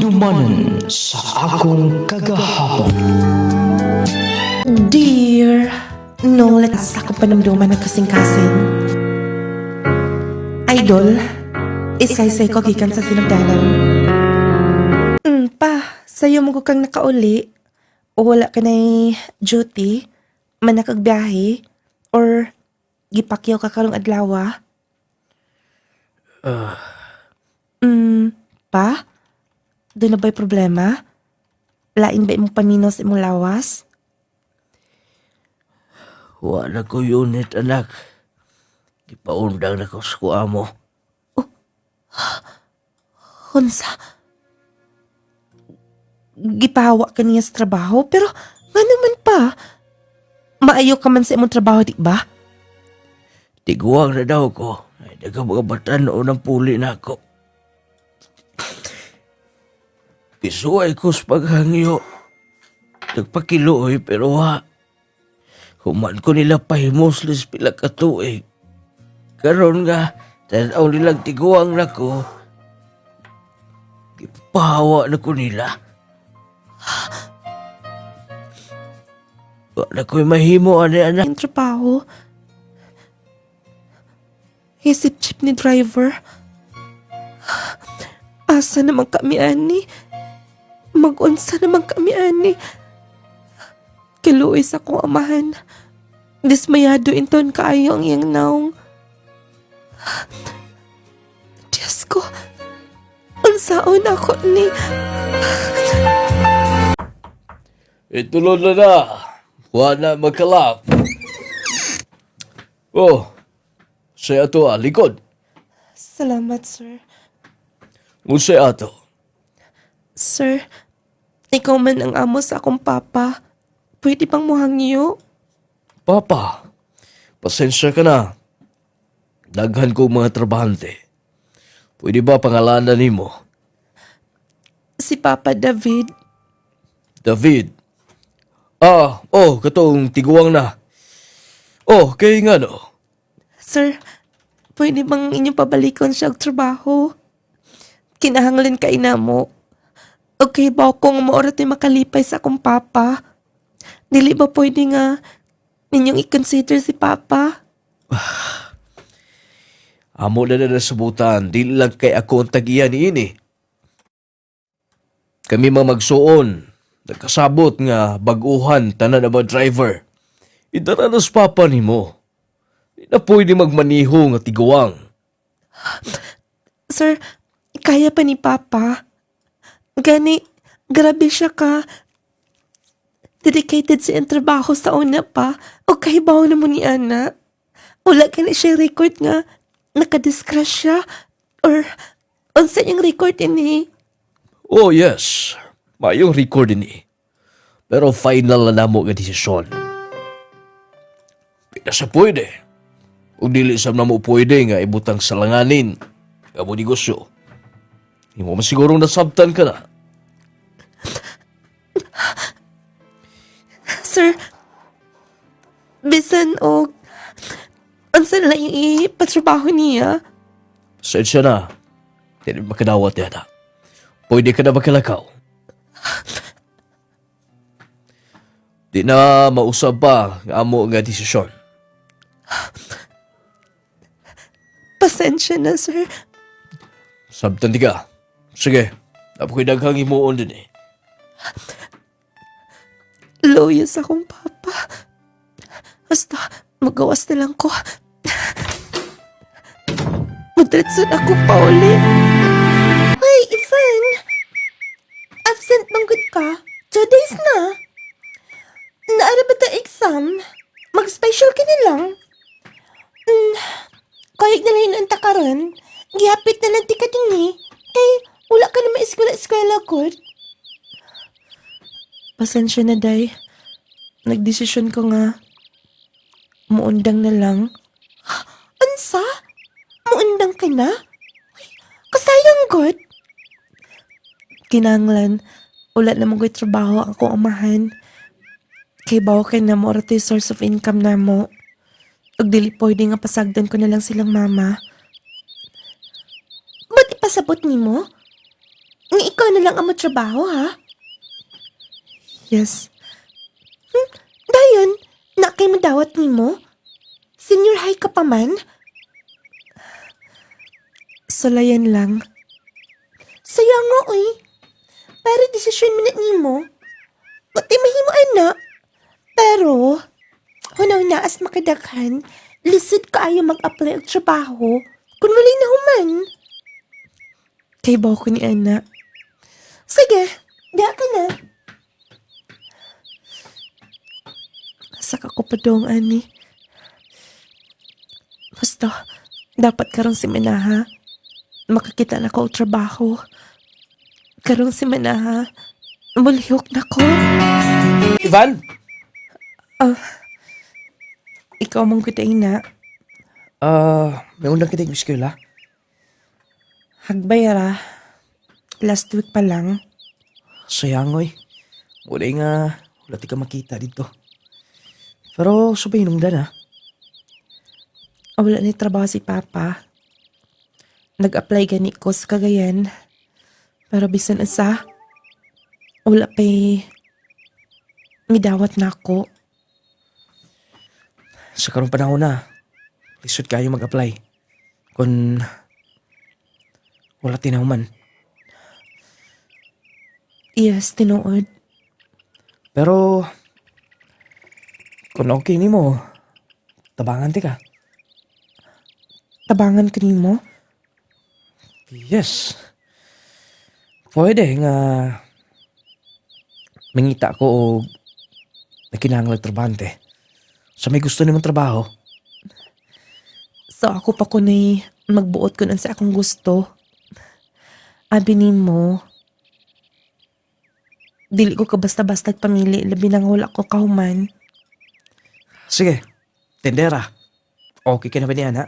Hinumanan sa akong kagahapon. Dear, no, lakas ako panamduman ng kasing-kasing. Idol, isaysay ko gikan sa sinagdalan. Sayo mo kang nakauli, o wala ka na'y duty, manakagbiyahe, or gipakyaw ka karong adlawa? Pa? Doon na ba'y problema? Lain ba imong paminaw sa imong lawas? Wala ko unit, anak. Gipaundang na ko sa kuha mo. Hunsa? Gipahawa ka niya sa trabaho, pero nga naman pa. Maayo ka man sa imong trabaho, di ba? Tiguang na daw ko. Ay, daga mga batan o ng puli na ako. Isuay ko sa paghangyo. Nagpakiluoy pero ha. Human ko nila pahimoslis pila ka tuig. Karon nga, tanaw nilang tiguang na ko. Gipahawa na ko nila. Wala ko'y mahimo, anak. Yung trabaho. Isip jeepney driver. Asa naman kami, ani? Mag-unsa naman kami, ani? Kiluoy sa akong amahan. Dismayado inton kaayo ang iyang naong. Diyos ko, unsaon ako ni... Itulod na. Wala magkalap. Oh, saya to likod. Salamat, sir. Saya to. Sir, ikaw man ang amo sa akong papa. Pwede bang muhangyo? Papa, pasensya ka na. Daghan ko mga trabahante. Pwede ba pangalanan nimo? Si Papa David. David. Katong tiguang na. Kay nga no. Sir, pwede bang inyong pabalikon siya og trabaho? Kinahanglan ka ina mo. Okay ba kung maorat ay makalipay sa akong papa? Dili ba pwede nga ninyong i-consider si papa? Amo na nasubutan. Di lang kay ako ang tagiyan ni ini. Kami magsuon. Nagkasabot nga baguhan tanan na ba driver. Idaranas papa ni mo. Di na pwede magmaniho nga tiguang. Sir, kaya pa ni papa. Gani, grabe siya ka. Dedicated sa iyang trabaho sa una pa. O kahibaw na mo ni Ana. Wala ka na siya record nga nakadisgrasya. Or, unsa yung record ini? Oh yes, mayong record ni. Pero final na namo nga desisyon. Pina sa pwede. Kung dili sa namo pwede nga ibutang salanganin. Amo negosyo. Hindi mo masigurong nasabtan ka na. Sir, bisan o unsa na lang yung ipatrabaho niya? Sensya na. Hindi makadawat yata. Pwede ka na makalakaw. Di na mausap pa ang amo nga desisyon. Pasensya na, sir. Sabtan di ka. Sige, napakidaghang himuon din eh. Loyal sa akong papa. Basta, magawas na lang ko. Madretso na ako pa uli. Hoy, Ivan! Absent bang good ka? 2 days na. Naara ba ta exam? Mag-special ka na lang. Kahit na lang ang takaran, gihapit na lang ti ka din eh. Kay, wala ka naman eskwela-eskwela ko. Pasensya na, day. Nagdesisyon ko nga. Muundang na lang. Ansa? Muundang ka na? Uy, kasayang god. Kinanglan, wala na magoy trabaho ang akong amahan. Kay bawa kay na mo orato'y source of income na mo. Ug dili pwede nga pasagdan ko na lang silang mama. Ba't ipasabot ni mo? Nga ikaw na lang ang matrabaho, ha? Yes. Dayon, na kay madawat ni mo? Senior high ka pa man? Sulayan lang. Sayang nga, oy. Pero desisyon mo na ni mo. Pati mahimo ana. Pero, hunaw na as makadaghan, lisod kaayo mag-apply og trabaho kung wala na human. Kay ba ko ni ana? Sige, diya ka na. Saka ko pa dong, ani. Basta, dapat karong si Manaha. Makakita na ko og trabaho. Karong si Manaha, mulihok na ko. Ivan! Ikaw mong kitay na. May undang kita yung eskwela. Hagbayara. Last week pa lang. Sayang, oy. Wala nga, wala ti ka makita dito. Pero, sabay nung dana. Wala ni trabaho si Papa. Nag-apply gani ko sa Cagayan. Pero bisan asa, wala pa'y midawat na ako. Sa karong panahon na, lisod kayo mag-apply. Kung wala tinahuman. Yes, tinuod. Pero, kung okay ni mo, tabangan ti ka. Tabangan ka nimo. Yes. Pwede nga mangita ko o nakinahanglan trabante. Sa may gusto nimong trabaho. So ako pa ko na'y magbuot ko ng sa akong gusto. Abi nimo, dili ko ka basta-basta pamili, labi nang wala ko kahuman. Sige, tendera. Okay ka na ba niyan, ha?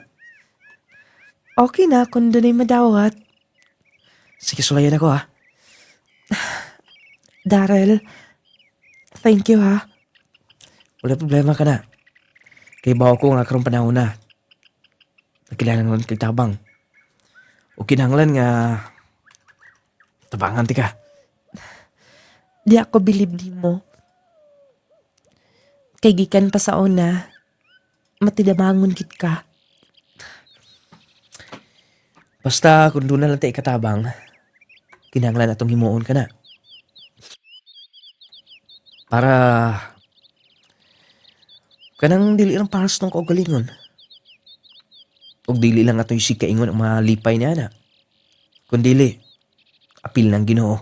Okay na kung doon ay madawat. Sige, sulayan ako, ha? Daryl, thank you ha. Wala problema ka na. Kay bawa ko nga karong panahon na. Nagkailangan kay tabang. O kinahanglan nga tabangan ti ka. Di ako bilib di mo. Kay gikan pa sa una, matidamangon kit ka. Basta kung doon na lang tayo katabang, kinahanglan atong himuon ka na. Para kanang dili lang paras ng kaugalingon. Og dili lang ato yung sikaingon ang mga lipay niya na. Kung dili, apil ng Ginoo.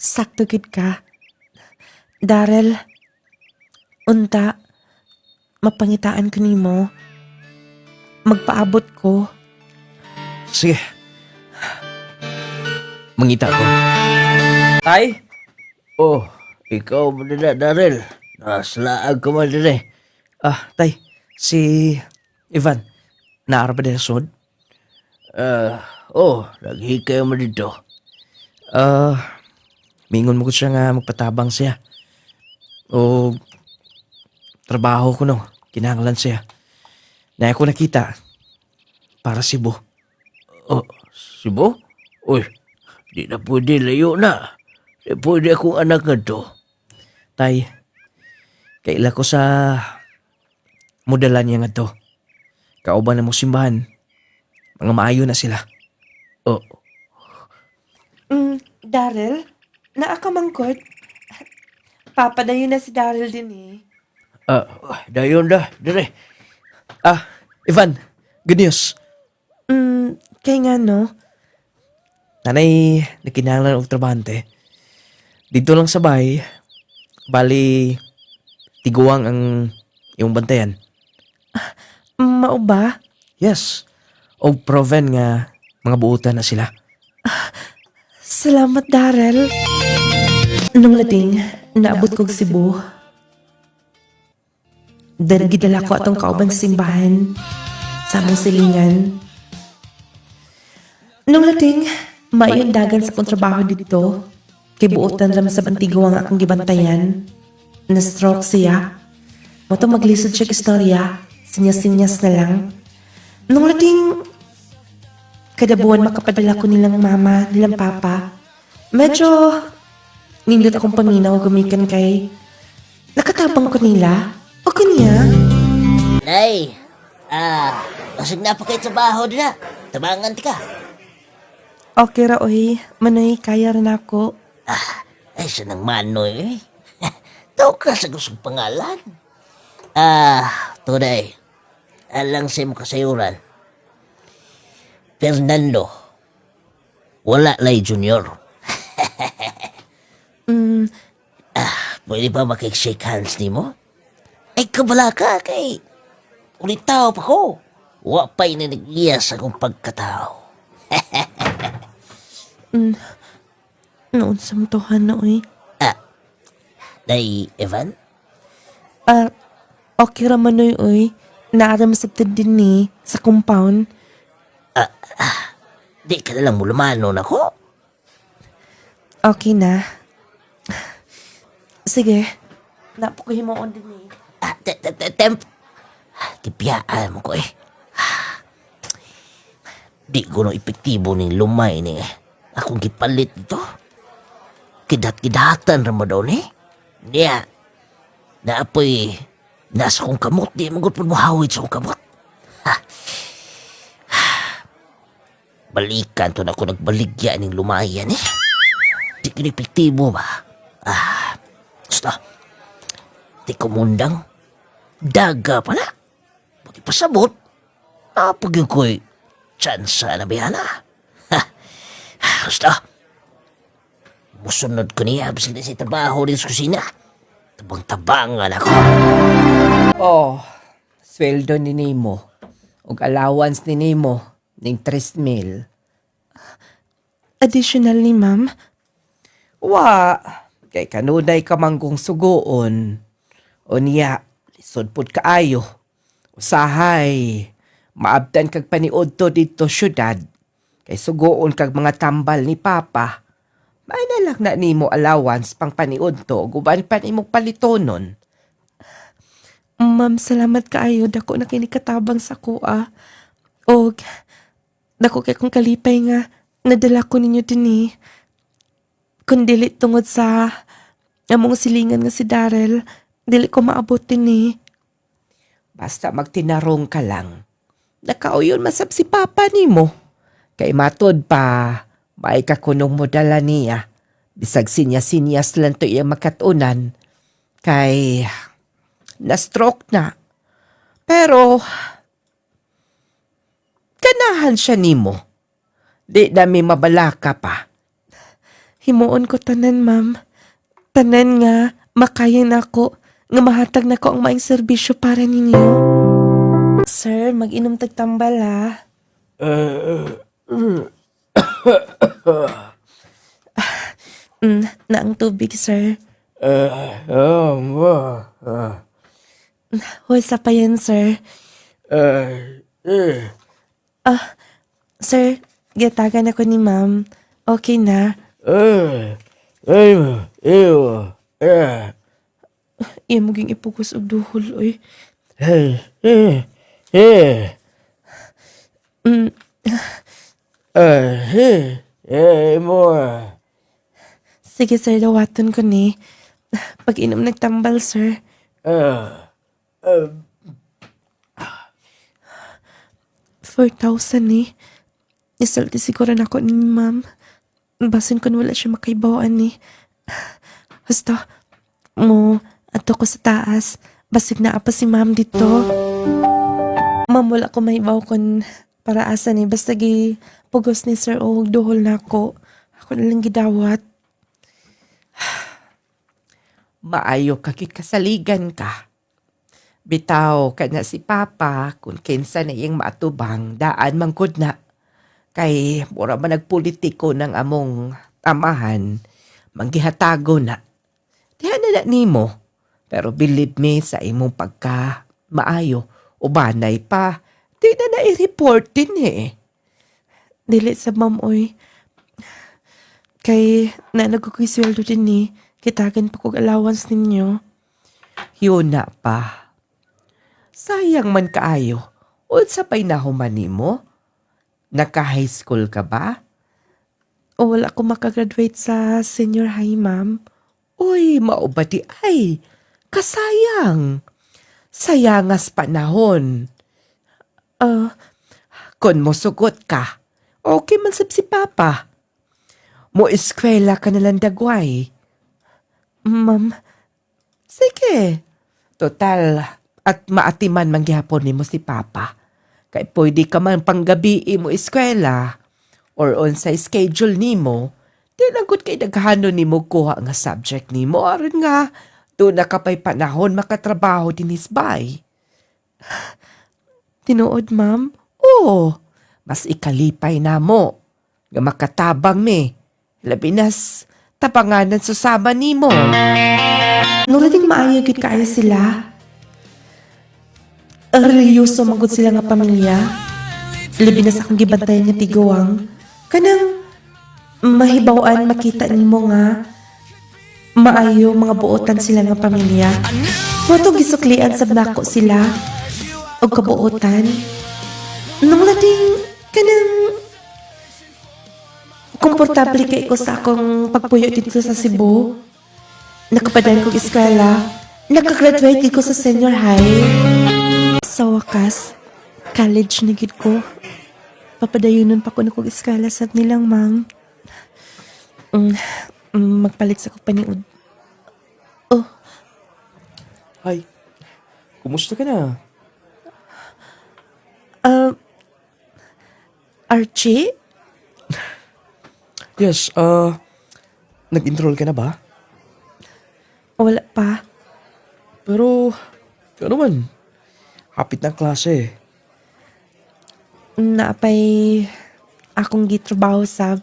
Sakto kit ka. Daryl, unta, mapangitaan ko nimo. Magpaabot ko. Sige. Mangita ko. Tay? Oh, ikaw mo na, Daryl. Naslaag ka man din eh. Tay, si Ivan, naara ba din sa sod? Naghikay mo dito. Mingon mo ko siya nga magpatabang siya. O, trabaho ko no, kinahanglan siya. Na ako nakita, para Cebu. Oh, Cebu? Uy, di na pwede layo na. Di pwede akong anak nga to. Tay, kaila ko sa modalan niya nga to. Kauban na mo simbahan. Mga maayo na sila. Oh, Daryl, naa ka mangkot? Papadayon na si Daryl din eh. dayon da, dire. Ivan, good news. Kaya nga no, Nanay, nakinahanglan og trabahante. Dito lang sa bahay, bali, tiguang ang iyong bantayan. mao ba? Yes, og proven nga mga buutan na sila. Salamat, Daryl. Nung lading, naabot kog Cebu. Dahil gidala ko atong kauban sa simbahan sa among silingan. Nung lading, maayong dagan sa kong trabaho dito. Kay buotan ram sa bantigo ang akong gibantayan. Na-stroke siya. Moto maglisod siya istorya. Sinyas-sinyas na lang. Nung lading, kada buwan makapadala ko nilang mama, nilang papa. Medyo nindot akong paminaw gumikan kay nakatabang ko nila. O kanya. Nay, basig na pa kayo trabaho din na. Tabangan ti ka. Okay ra oy, manoy kaya rin ako. Ay, siya ng manoy eh. Tao ka sa gustong pangalan. Tunay. Alang sa mo kasayuran. Fernando. Wala lay junior. Pwede ba makik-shake hands ni mo? Ay, kabala ka kay. Ulit tao pa ko. Wapay na nag-iyas akong pagkatao. Noon sa mtuhan na oy. Day, Evan? Okay ra manoy oy. Naaram sa din ni sa compound. Di ka na lang mulumano na ko. Okay na. Sige. Napo ko himoon din ni. Temp. Kipiyaan mo ko eh. Di ko no epektibo ning lumay ni akong gipalit dito. Kidat-kidatan ra mo daw ni. Niya. Naapoy nasa kong kamot. Di mo gud mo hawid sa kong kamot. Balikan to na ako nagbaligya ning lumayan eh. Di ko epektibo ba? Basta. Di ko mundang. Daga pa na. Pati pasabot. Napagyo ko'y tsansa na biyana. Basta. Musunod ko niya. Bisig na si trabaho rin sa kusina. Tabang-tabangan ako. Oh, sweldo ni Nemo. Og allowance ni Nemo ning 3,000. Additional ni ma'am. Wa, kay kanunay ka manggong sugoon. O niya, lisod pud kaayo. Usahay, maabdan kag paniudto dito syudad. Kay sugoon kag mga tambal ni Papa. May nalak na nimo allowance pang paniudto, guban pa nimo palitonon. Ma'am, salamat kaayo. Dako na kinikatabang sa kuha. Og, dako kay kong kalipay nga, nadala ko ninyo din eh. Kung dili tungod sa among silingan nga si Daryl, dili ko maabot din eh. Basta magtinarong ka lang. Nakauyon masab si Papa nimo. Kay matod pa, may kakunong mo dala niya. Bisag sinya-sinyas lang to iya makatunan. Kay na-stroke na. Pero, ganahan siya nimo. Di nami mabalaka pa. Himuon ko tanan, ma'am. Tanan nga, makayan ako, nga mahatag na ko ang maing serbisyo para ninyo. Sir, mag-inom tagtambal ha. Na ang tubig, sir. Hoy, sa pa yan, sir. Sir, gatagan ako ni ma'am. Okay na. Iya maging ipugos og duhol, oy. Sige, sir, dawaton ko ni. Pag-inom nagtambal, sir. 4,000 eh. Isalti siguro na ako ni ma'am. Basin ko na wala siya makaibawaan ni. Basta, mo, ato ko sa taas. Basig na apa si ma'am dito. Ma'am, wala ko maibaw kon para asa ni. Basta gi pugos ni sir o duhol na ako. Ako na lang gidawat. Maayo kakikasaligan ka. Bitaw ka na si Papa kung kinsa na iyang maatubang daan mangkod na. Kay mura man nagpolitiko ng among tamahan, manggihatago na. Diha na nimo. Pero believe me sa imong pagka maayo o banay pa, di na i-report din eh. Dili sa ma'am, oy. Kay na nagkukwisweldo din ni. Kitagan pa kong allowance ninyo. Yun na pa. Sayang man kaayo. Unsa pa'y nahuman nimo? Naka-high school ka ba? O wala ko makagraduate sa senior high, ma'am. Uy, maubati ay. Kasayang. Sayangas panahon. Kon mo sugot ka, okay man sab si Papa. Mo eskwela ka nalang dagway. Ma'am, Sige. Total, at maatiman manggihapon ni mo si Papa. Kay pwede ka man panggabi mo eskwela or on sa schedule ni mo, di lang kay daghano ni mo kuha nga subject ni mo. Aron nga, doon na kapay panahon makatrabaho din isbay. tinuod, ma'am. Oo, mas ikalipay na mo. Nga makatabang me. Labinas, tapanganan susama ni mo. Nung ding maayo gid kaayo sila. Religyoso magud sila nga pamilya. Labi na sa akong gibantayan nga tiguang. Kanang mahibaw-an makita nimo nga maayo mga buotan sila nga pamilya. Moto gisuklian sab nako sila og kabuotan. Nung lading kanang komportable kay ko sa akong pagpuyo dito sa Cebu. Nakapadan kong eskwela. Nakagraduate gid ko sa senior high. Sa wakas, college na gid ko. Papadayonon pa ko na kong eskwela sa nilang, ma'am. Magpalit sa kong paniud. Hi. Kumusta ka na? Archie? Yes, nag-enroll ka na ba? Wala pa. Pero, ano man, hapit na ang klase. Naapay akong gitrabaho sa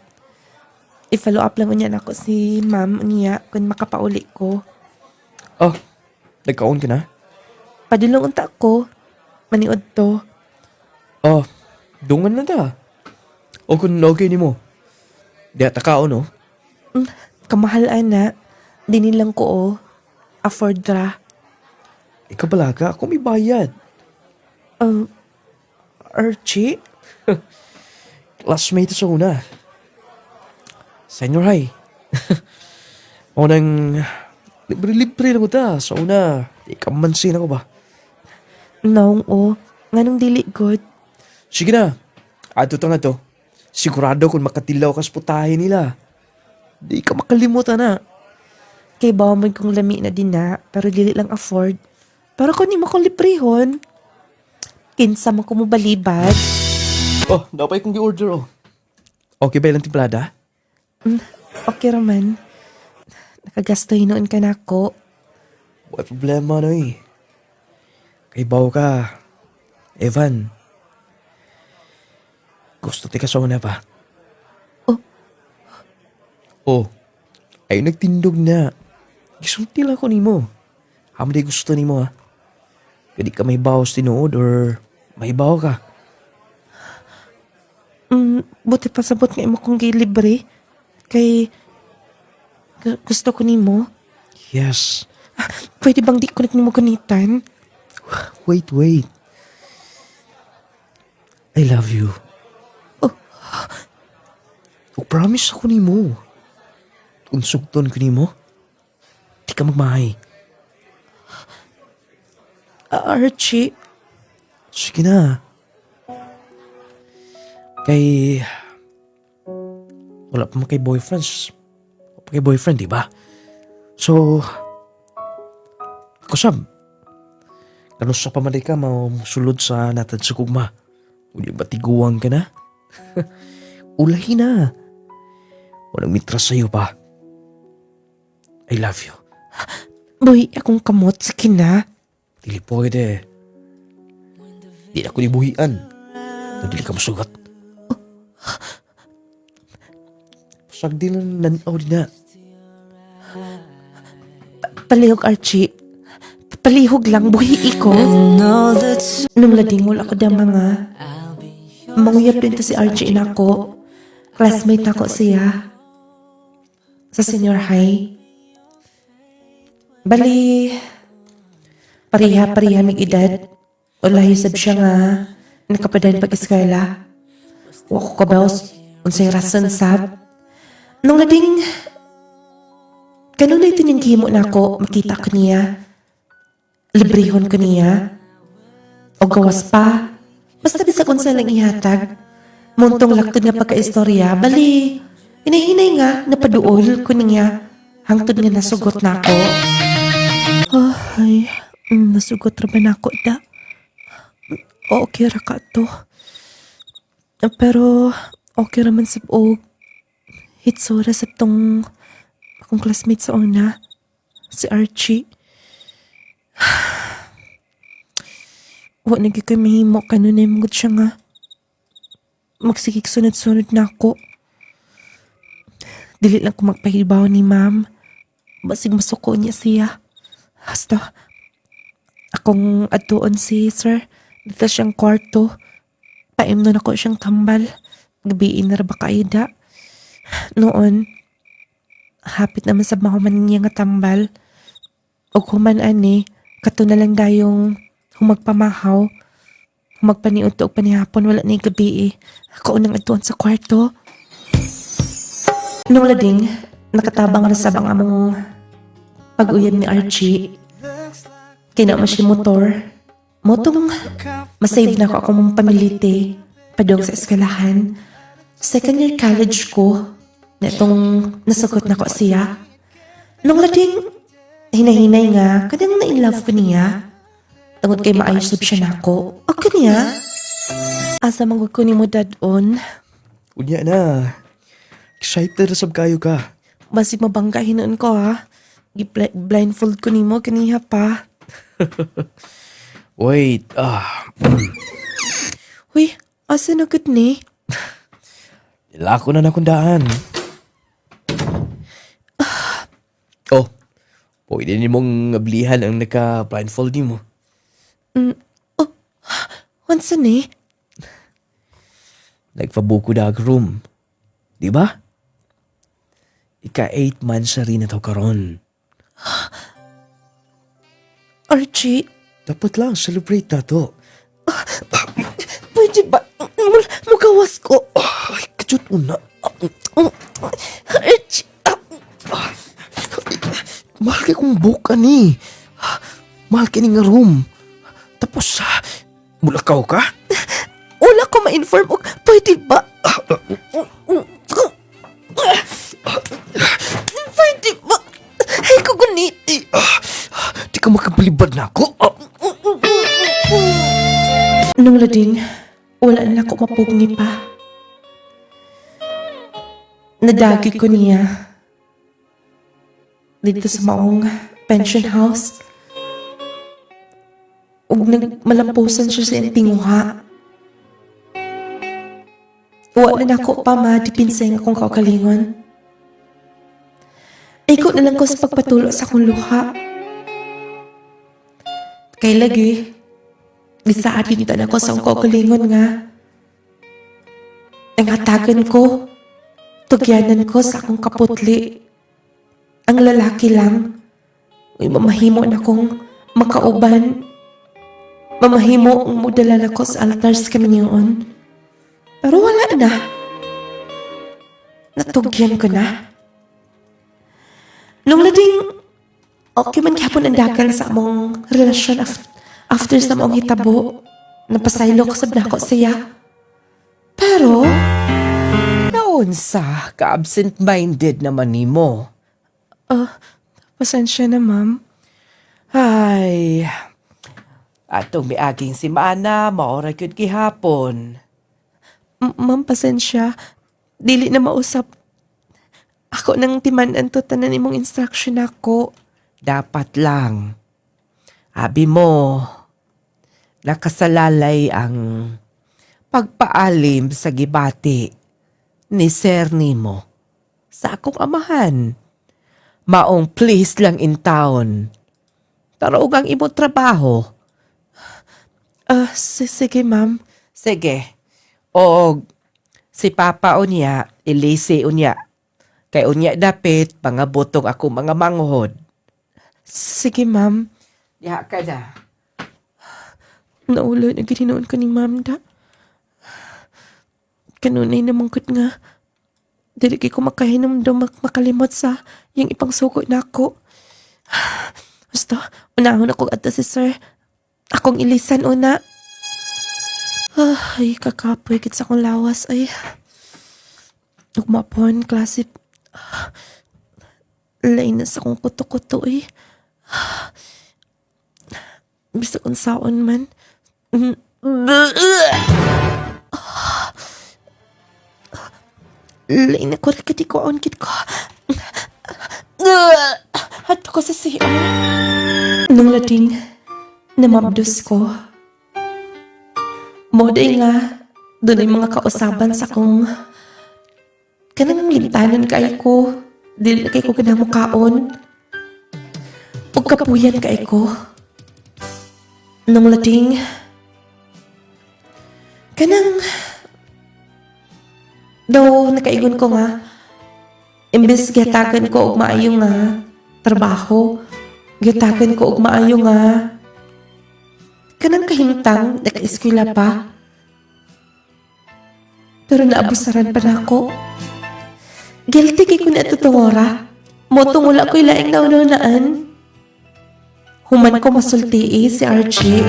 i-follow up lang unya nako si ma'am niya kung makapauli ko. Oh, nagkaon ka na? Padulong unta ko. Maniod to. Oh, dungan na ta. O kung okay ni mo. Di ata kaon, no? Kamahalan na. Dinilang ko afford ra. Ikaw balaga, ako may bayad. Archie? Classmate sa una. Senior high. O nang libre-libre lang ko ta. Sa una, ikamansin ako ba? Naong nganong dili good. Sige na. Ato to nga to. Sigurado kung makatilaw ka sa putahe nila. Di ka makalimutan na. Kay bawamod kong lami na din na, pero dili lang afford. Pero kung di mo kong librehon, kinsa mo ko mo balibad. Oh, napay kong gi-order oh. Okay ba ilang timplada? Okay raman. Nakagastoy noon ka na ako. Wala problema no eh. Kay baw ka. Evan. Gusto ti ka sa una pa. Oh. Ay nagtindog na. Gisulti lang ko nimo. Hamday gusto nimo ha. Kadi ka may bawas tinuod or may baw ka. Buti pa sabot nga imo kong gilibre. Kay gusto ko nimo. Yes. Pwede bang di ko na nimo gunitan? Wait. I love you. Oh, promise ako nimo. Unsugton ko nimo. Di ka magmahay. Archie, Sige na. Kay... Wala pa man kay boyfriends. Wala pa kay boyfriend, di ba? So... Kusab. Kano sa pamaday ka, sulod sa natad sa kugma. Hindi ba tiguang ka na? Ulahi na. Walang mitras sa'yo pa. I love you. boy, akong kamot sa kina. Dili pwede. Di na ko nibuhian. Dili ka masugat. Pasagdi lang nanaw din na. Palihog, Archie. Palihog lang, buhi ko. Nung ladingol ako da mga manguyap din to si Archie na ako. Classmate na ko siya. Sa senior high. Bali, pareha mig edad. O layo sab siya nga nakapadan pag-eskwela. Wa ko kabaos unsay rason sab. Nung lading kanunay tining gihimo nako makita ko niya. Librehon ko niya. O gawas pa. Basta bisag unsa lang ihatag. Muntong laktod nga pagkaistorya, bali hinahinay nga napaduol ko niya hangtod nga nasugot nako. Ay, nasugot ra ba nako da? Okay ra ka to. Pero okay raman sa og hitsura sa tong akong classmate sa una, si Archie. Wa nagi kay mahimo kanunay mangud siya nga magsigig sunod-sunod na ako. Dili lang ko magpahibaw ni ma'am. Basig masuko niya siya. Hasta akong atuon si sir dito siyang kwarto. Paimnon ako siyang tambal. Gabiin na ra ba kayo da? Noon, hapit naman sa mahuman niya nga tambal. O kuman ani, kato na lang dayong humagpamahaw. Humagpaniudto og panihapon wala ni gabi. Ako unang atuon sa kwarto. Nung lading, nakatabang ra sa bang among pag-uyab ni Archie. Kinama siya motor. Motong masave na ako akong pamilite padong sa eskwelahan. Second year college ko na itong nasagot na ko siya. Nung lading, hinahinay nga, kadang na-inlove ko niya. Tungod kay maayos sab siya nako. O kaniya? Asa manggod ko ni mo dadon? Unya na. Excited na sab kayo ka. Basig mabangga hinoon ko ha. Blindfold ko ni mo kaniya pa. Wait, Uy, asa na gud ni? Ilako na nakundaan. Oh, pwede ni mong ablihan ang naka-blindfold ni mo. Unsa ni? Nagpabuko na ang room. Di ba? Ika 8 months na rin na to karon. Archie, Dapat lang, celebrate na to. pwede ba? Mugawas ko. Ay, kajut una. Archie, Mahal kay kong buka ni. Mahal kay ni nga room. Tapos, mulakaw ka? wala ko ma-inform og pwede ba? Pwede ba? Ay, kuguniti. Di ka makabalibad na ako. Nung lading, wala na ako mapugni pa. Nadagi ko niya dito sa maong pension house. Ug nagmalampusan siya sa iyang tinguha. Wala na ako pa madipinseng akong kaugalingon. Ikaw na lang ko sa pagpatulo sa akong luha. Kay lagi, gisaatin ta na ko sa akong kaugalingon nga. Ang hatagan ko, tugyanan ko sa akong kaputli. Ang lalaki lang, uy mamahimo na akong makauban. Mamahimo ang mudala na ko sa altars kami niyon. Pero wala na. Natugyan ko na. Nung lading, okay man kapon ang dagan sa among relasyon after sa among hitabo. Napasaylo ko sa nako siya. Pero, Naunsa, ka-absent-minded naman ni mo. pasensya na ma'am. Ay, atong miaging si Mana, maoray kyud gihapon. Ma'am, pasensya. Dili na mausap. Ako nang timan-an to tanan imong instruction ako. Dapat lang. Abi mo, nakasalalay ang pagpaalim sa gibati ni Sir Nimo sa akong amahan. Maong please lang in town. Tarog ang imong trabaho. Sige ma'am. Sige. O si Papa unya, ilisi unya. Kay unya dapit, pangabotong ako mga manghod. Sige ma'am. Diha ka na. Naulo na ginoon ko ni ma'am da. Kanunay naman kud nga. Dili kay ko makahinumdum makalimot sa yung ipang suko na ako. Basta, unahon ako ato si sir. Akong ilisan una. Ay, kakapoy kit sa akong lawas. Ay, nagmapon, klase. Lain na sa akong kuto-kuto eh. Bisa kong saon man. Lain na ko rin kati ko on kit ko. Hato ko sa siya. Nung lating, namabdos ko. Moday nga, doon ay mga kausaban sa kong kanang lintanan kay ko. Dili na kay ko kanang mukaon. Ug kapuyan kay ko. Nung lating, kanang daw nakaigon ko nga, imbes gatagan ko og maayo nga trabaho, gatagan ko og maayo nga kanang kahimtang naka-eskwela pa. Pero naabusaran pa na ako. Guilty kay ko na tutungora. Motong wala ko'y laing naunaan. Human ko masulti si Archie.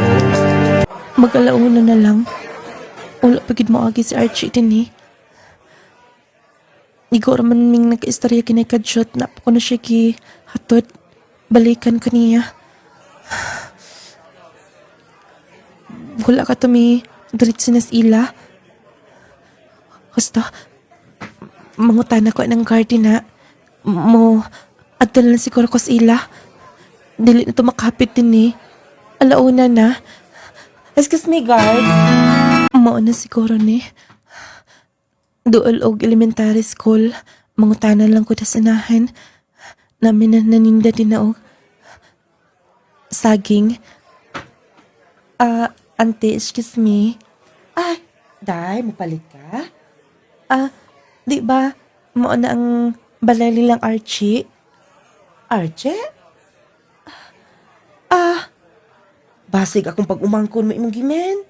Mag-alauna na lang. Wala pagid mo agi si Archie din eh. Igor man ming nag-istorya kinay kadshot na po ko na siya ki hatod. Balikan ko niya. Wala ka tumi diretso na ila. Basta, mangutan ako ng garden na mo adto na lang siguro ko sa ila. Dili na ito makapit din eh. Alauna na. Excuse me, guard. Mauna siguro ni. Duol og elementary school. Mangutanan lang ko na sanahan. Namin na naninda din na og saging. Ante, excuse me. Ay, day, mapalit ka? Di ba, mo na ang balay nilang Archie? Archie? Basig akong pag-umangkon mo imong gimen.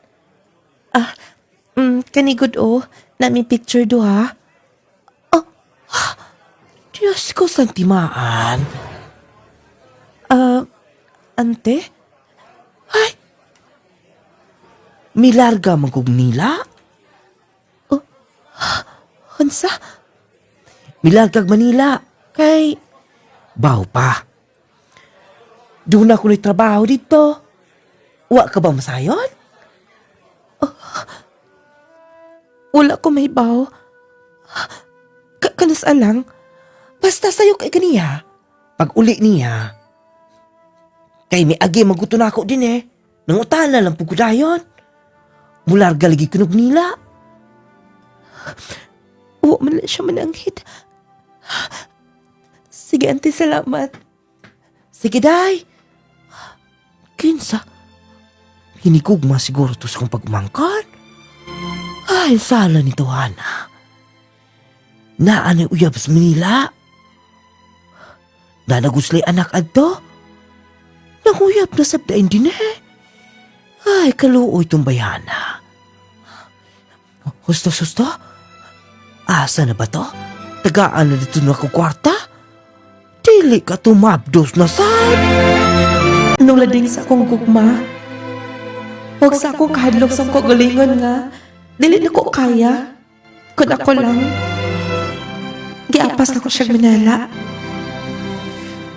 Kanigod o, namin picture do ha? Diyos ko, santimaan. Ante? Ay! Milarga magkog nila? Hansa? Milargag Manila. Kay, baw pa. Doon ako trabaho dito. Wa ka ba masayon? Wala ko may baw. Kanas alang? Basta sayo kay kaniya. Pag uli niya, kay may agi maguto na ako din eh. Nangutana lang pugudayon. Mularga lagi kunog nila. Wa man lang siya mananghid. Sige, ante, salamat. Sige, day. Kinsa? Hinikugma siguro to sa kong pagumangkan. Ay, sala nito, Hana. Naan ay uyab sa Manila. Na naguslay anak adto. Nanguyab na sabdain din eh. Ay, kaluoy tong bayana. Husto. Asa na ba to? Tagaan na dito na ako kwarta? Dili ka tumabdos na sad. Nung lading sa akong gugma, huwag sa akong kahadlok sa kagalingon nga, dili na ko kaya. Kung ako lang, giapas na ko siya minala.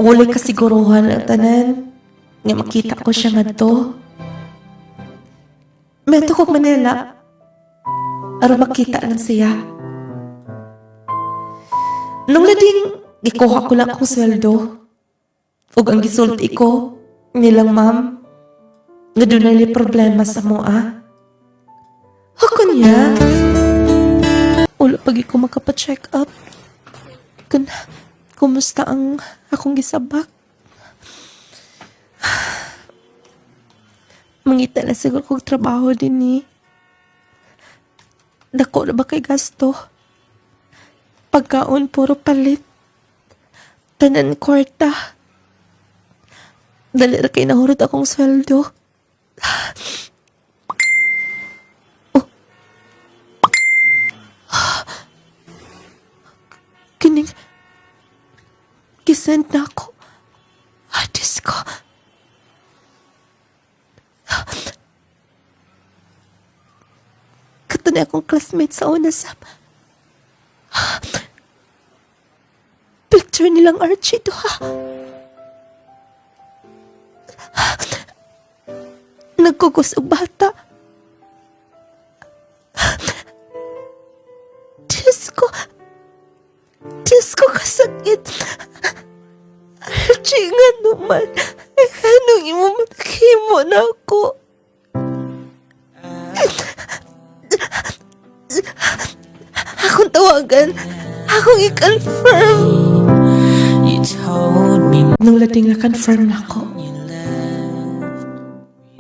Uli kasiguruhan ang tanan, nga makita ko siya nga to. Meto ko Manila, aron makita lang siya. Nung lading, gikuha ko lang akong sweldo. Ug ang gisulti ko, nilang ma'am, nga doon na problema sa mua. Ako niya, wala pagi ko makapacheck up. Kumusta ang akong gisabak? Mangita na siguro kong trabaho din ni. Dako na ba kay gasto? Pagkaon puro palit. Tanan kwarta. Dali ra kay nahurot akong sweldo. absent na ako. Diyos ko. Kato na akong classmate sa una sa... Picture nilang Archie to, ha? Nagkugos og bata. Diyos ko kasakit. Archie nga naman. Anong imo maghimo na ako? Akong tawagan. Akong i-confirm. Nung lating na-confirm na ako.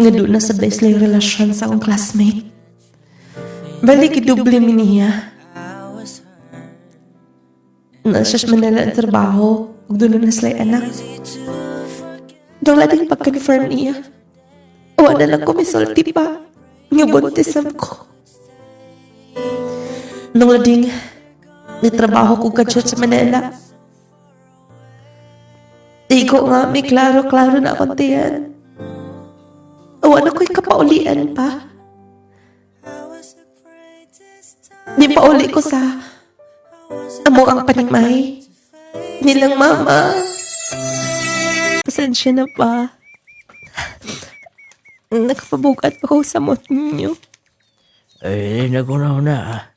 Nga doon na sa daislang relasyon sa akong classmate. Balik i-double mi niya. Nasa siya Manila ang trabaho. Huwag doon na sila'y anak. Nung lating pag-confirm niya. Wala lang ko misulti pa. Nga buntisam ko. Nung lating nitrabaho ko kadyot sa Manila. Iko nga, may klaro-klaro na akong tiyan. Wala ko'y kapaulian pa. Di pa uli ko sa amo ang panimay nilang mama. Pasensya na pa. Nakapabugat pa ko sa mot ninyo. Ay, nagunaw na.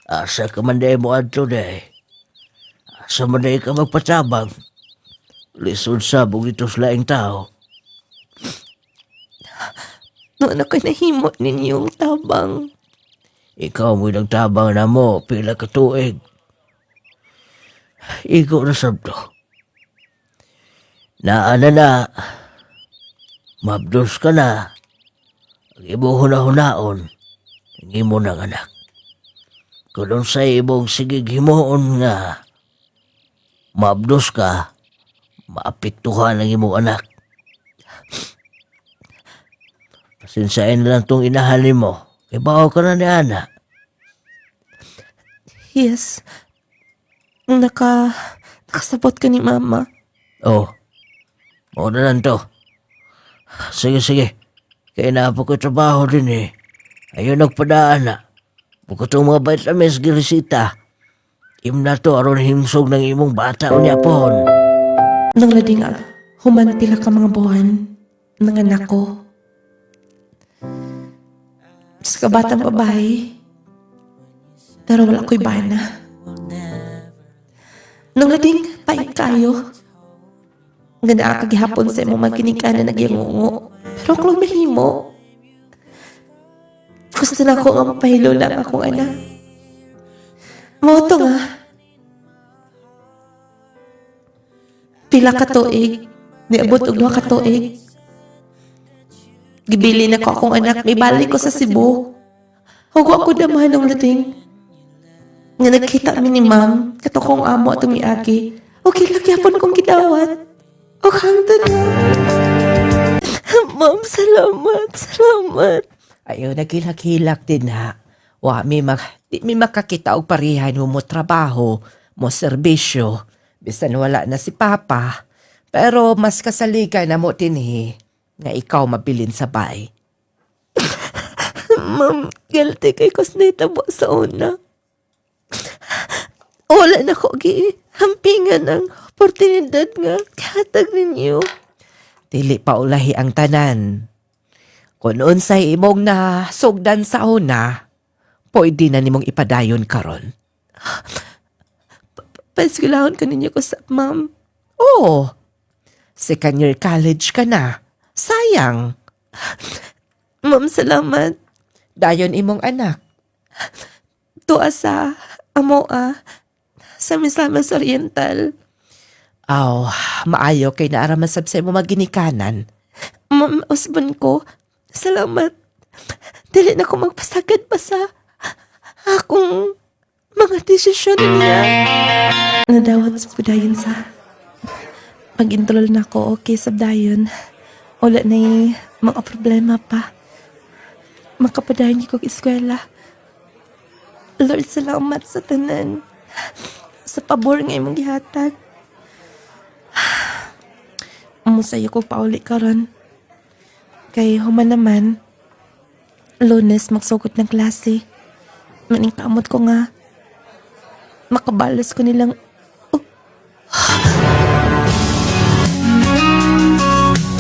Asa ka man day mo adto day. Asa man day ka magpatabang. Lisod sabog ito sa laing tao. Noon ako'y nahimot ninyong tabang. Ikaw mo'y nagtabang na mo, pila ka tuig. Ikaw na sabdo. Naana na. Mabdos ka na. Ang imo hunahunaon. Ang imo ng anak. Kung sa imong sigig himoon nga. Mabdos ka. Maapiktuhan ang imong anak. Pasinsain na lang tong inahalin mo. Ibaw ka na ni Ana. Yes. Nakasabot ka ni mama. Oh. Mao na lang to. Sige. Kaya na po ko trabaho din eh. Ayun nagpadaan na. Bukod itong mga vitamins girisita. Im na to aron himsog ng imong bata o niya pohon. Nang lading human pila ka mga buwan ng anak ko. Sa kabatang babae. Pero wala ko'y bana. Nung lading pait kayo. Nga naakagihapon sa imong magkinika na nagyangungo. Pero kung mahimo. Gusto na ko nga mapahilo lang akong anak. Moto nga. Pila ka tuig. Niabot og 2 ka tuig. Gibili na ko akong anak. May balik ko sa Cebu. Hugo ako naman ng lating. Nga nagkita mi ni ma'am. Katukong amo at umiagi. Okay, lagyapon kong gidawat. O hangtod na. Ma'am, salamat. Ayaw, nagilak-hilak din ha. Di mi makakita og parihan mo trabaho, mo serbisyo. Bisan wala na si Papa. Pero mas kasaligan na mo dinhi nga ikaw mabilin sa bay. Ma'am, guilty kay kusnita mo sa una. Wala na ko hampingan ng oportunidad nga katag ninyo. Dili pa ulahi ang tanan. Kung unsay imong na sugdan sa una, pwede na nimong ipadayon karon. Pasigulahon ka ninyo ko sa ma'am. Oo. Second year college ka na. Sayang. Ma'am, salamat. Dayon imong anak. Tuwa sa amoa sa Misamis Oriental. Aw, maayo kay naaraman sab sa imong maginikanan. Ma'am, husband ko, salamat. Dili na ko magpasagad pa sa akong mga desisyon niya. Nadawat sa pudayon sa pag-introl na ko, okay, sabdayon. Wala na mga problema pa. Makapadayon ko eskwela. Lord, salamat sa tanan. Sa pabor nga imong gihatag. musayo ko pauli karon. Kay human naman, Lunes magsugod ng klase. Maningkamot ko nga, makabalas ko nilang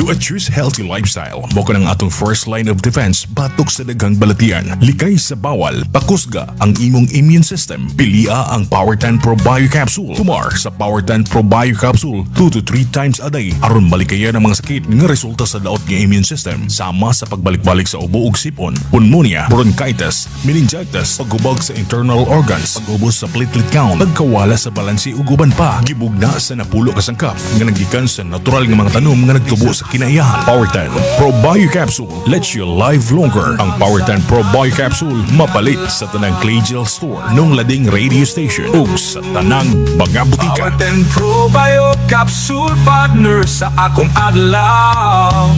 To choose healthy lifestyle, mo ka ng atong first line of defense batok sa daghang balatian. Likay sa bawal, pakusga ang imong immune system. Pilia ang Power 10 Pro Bio Capsule. Tumar sa Power 10 Pro Bio Capsule 2 to 3 times a day aron malikayan ang mga sakit nga resulta sa daot nga immune system sama sa pagbalik-balik sa ubo ug sipon, pneumonia, bronchitis, meningitis, paghubog sa internal organs, pag-ubos sa platelet count, pagkawala sa balansi ug uban pa. Gibugna sa napulo ka sangkap nga naggikan sa natural nga mga tanom nga nagtubo sa kinaiyahan. Power 10 Pro Bio Capsule lets you live longer. Ang Power 10 Pro Bio Capsule mapalit sa tanang Clay Gel Store nung lading radio station ug sa tanang mga butika. Power 10 Pro Bio Capsule partner sa akong adlaw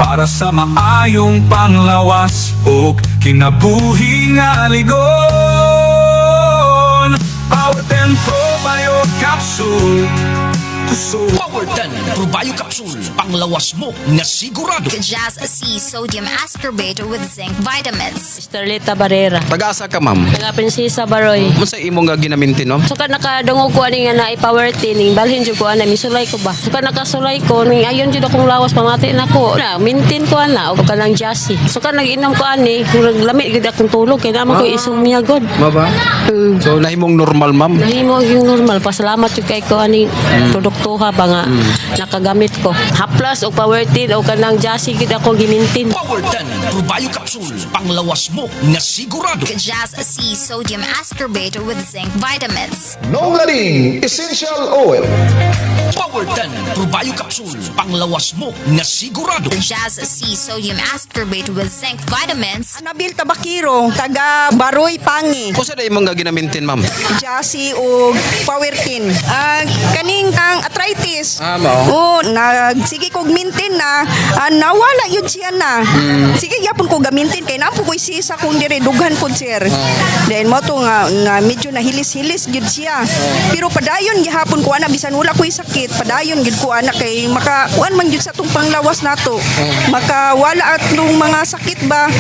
para sa maayong panglawas ug kinabuhi nga aligon. Power 10 Pro Bio Capsule Power 10 Pro Bio Capsule, panglawas mo na sigurado. Jazz C Sodium Ascorbate with Zinc Vitamins. Starlita Barrera. Pag-asa ka, ma'am? Taga Prinsesa Baroy. Masa imong nga ginaminti, no? Suka nakadungog ko ani nga na i-power tining balhin jud ko ana misulay ko ba. Suka nakasulay ko ning ayon jud akong lawas pamati nako. Na mintin ko ana og kanang jassy. Suka nag-inom ko ani murag lamig gid akong tulog kay naman ko isumya god. Maba? So nahimong normal, ma'am? Nahimo yung normal. Pasalamat jud kay ko ani produktuha ba nga nakagamit ko. Haplas og power tin o kanang jassy gid ako gimintin. Power 10 Pro Bio Capsule, panglawas mo na sigurado. Jazz C Sodium Ascorbate with Zinc Vitamins. Nonglaling Essential Oil. Power 10 Pro Bio Capsule, panglawas mo na sigurado. Jazz C Sodium Ascorbate with Zinc Vitamins. Nabil Tabakiro, taga Baroy Pangi. Kung saan imong nga ginamintin, ma'am? Jassy o Powertin. Kaning ang arthritis. Mao? Sige kog mintin na. Nawala yun siya na. Sige, yapon ko gamintin. Kaya napo ko isisa kung dire dughan po, sir. Then mo to nga, medyo nahilis-hilis yun siya. Pero padayon, gihapon ko ana, bisan wala ko'y sakit. Padayon, yun ko ana, kay makakuan man yun sa itong panglawas nato. Makawala at nung mga sakit ba,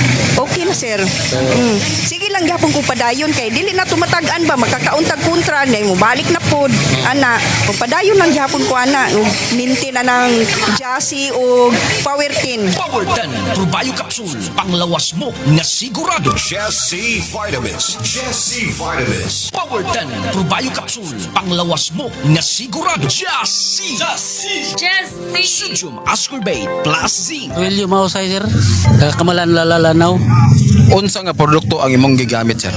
okay na, sir. Sige lang, gihapon ko padayon. Kay dili na tumatagan ba, makakauntag kontra. Dahil mo balik na po. Ana, kung padayon lang gihapon ko ana, minti na ng jassy o powertin. Power 10 Pro Bio Capsule, panglawas mo na sigurado. Jesse Vitamins. Jesse Vitamins. Power 10 Pro Bio Capsule, panglawas mo na sigurado. Jassy! Sodium Ascorbate plus Zinc. William Mausay, sir. Kamalan Lalanaw. Unsa nga produkto ang imong gigamit, sir?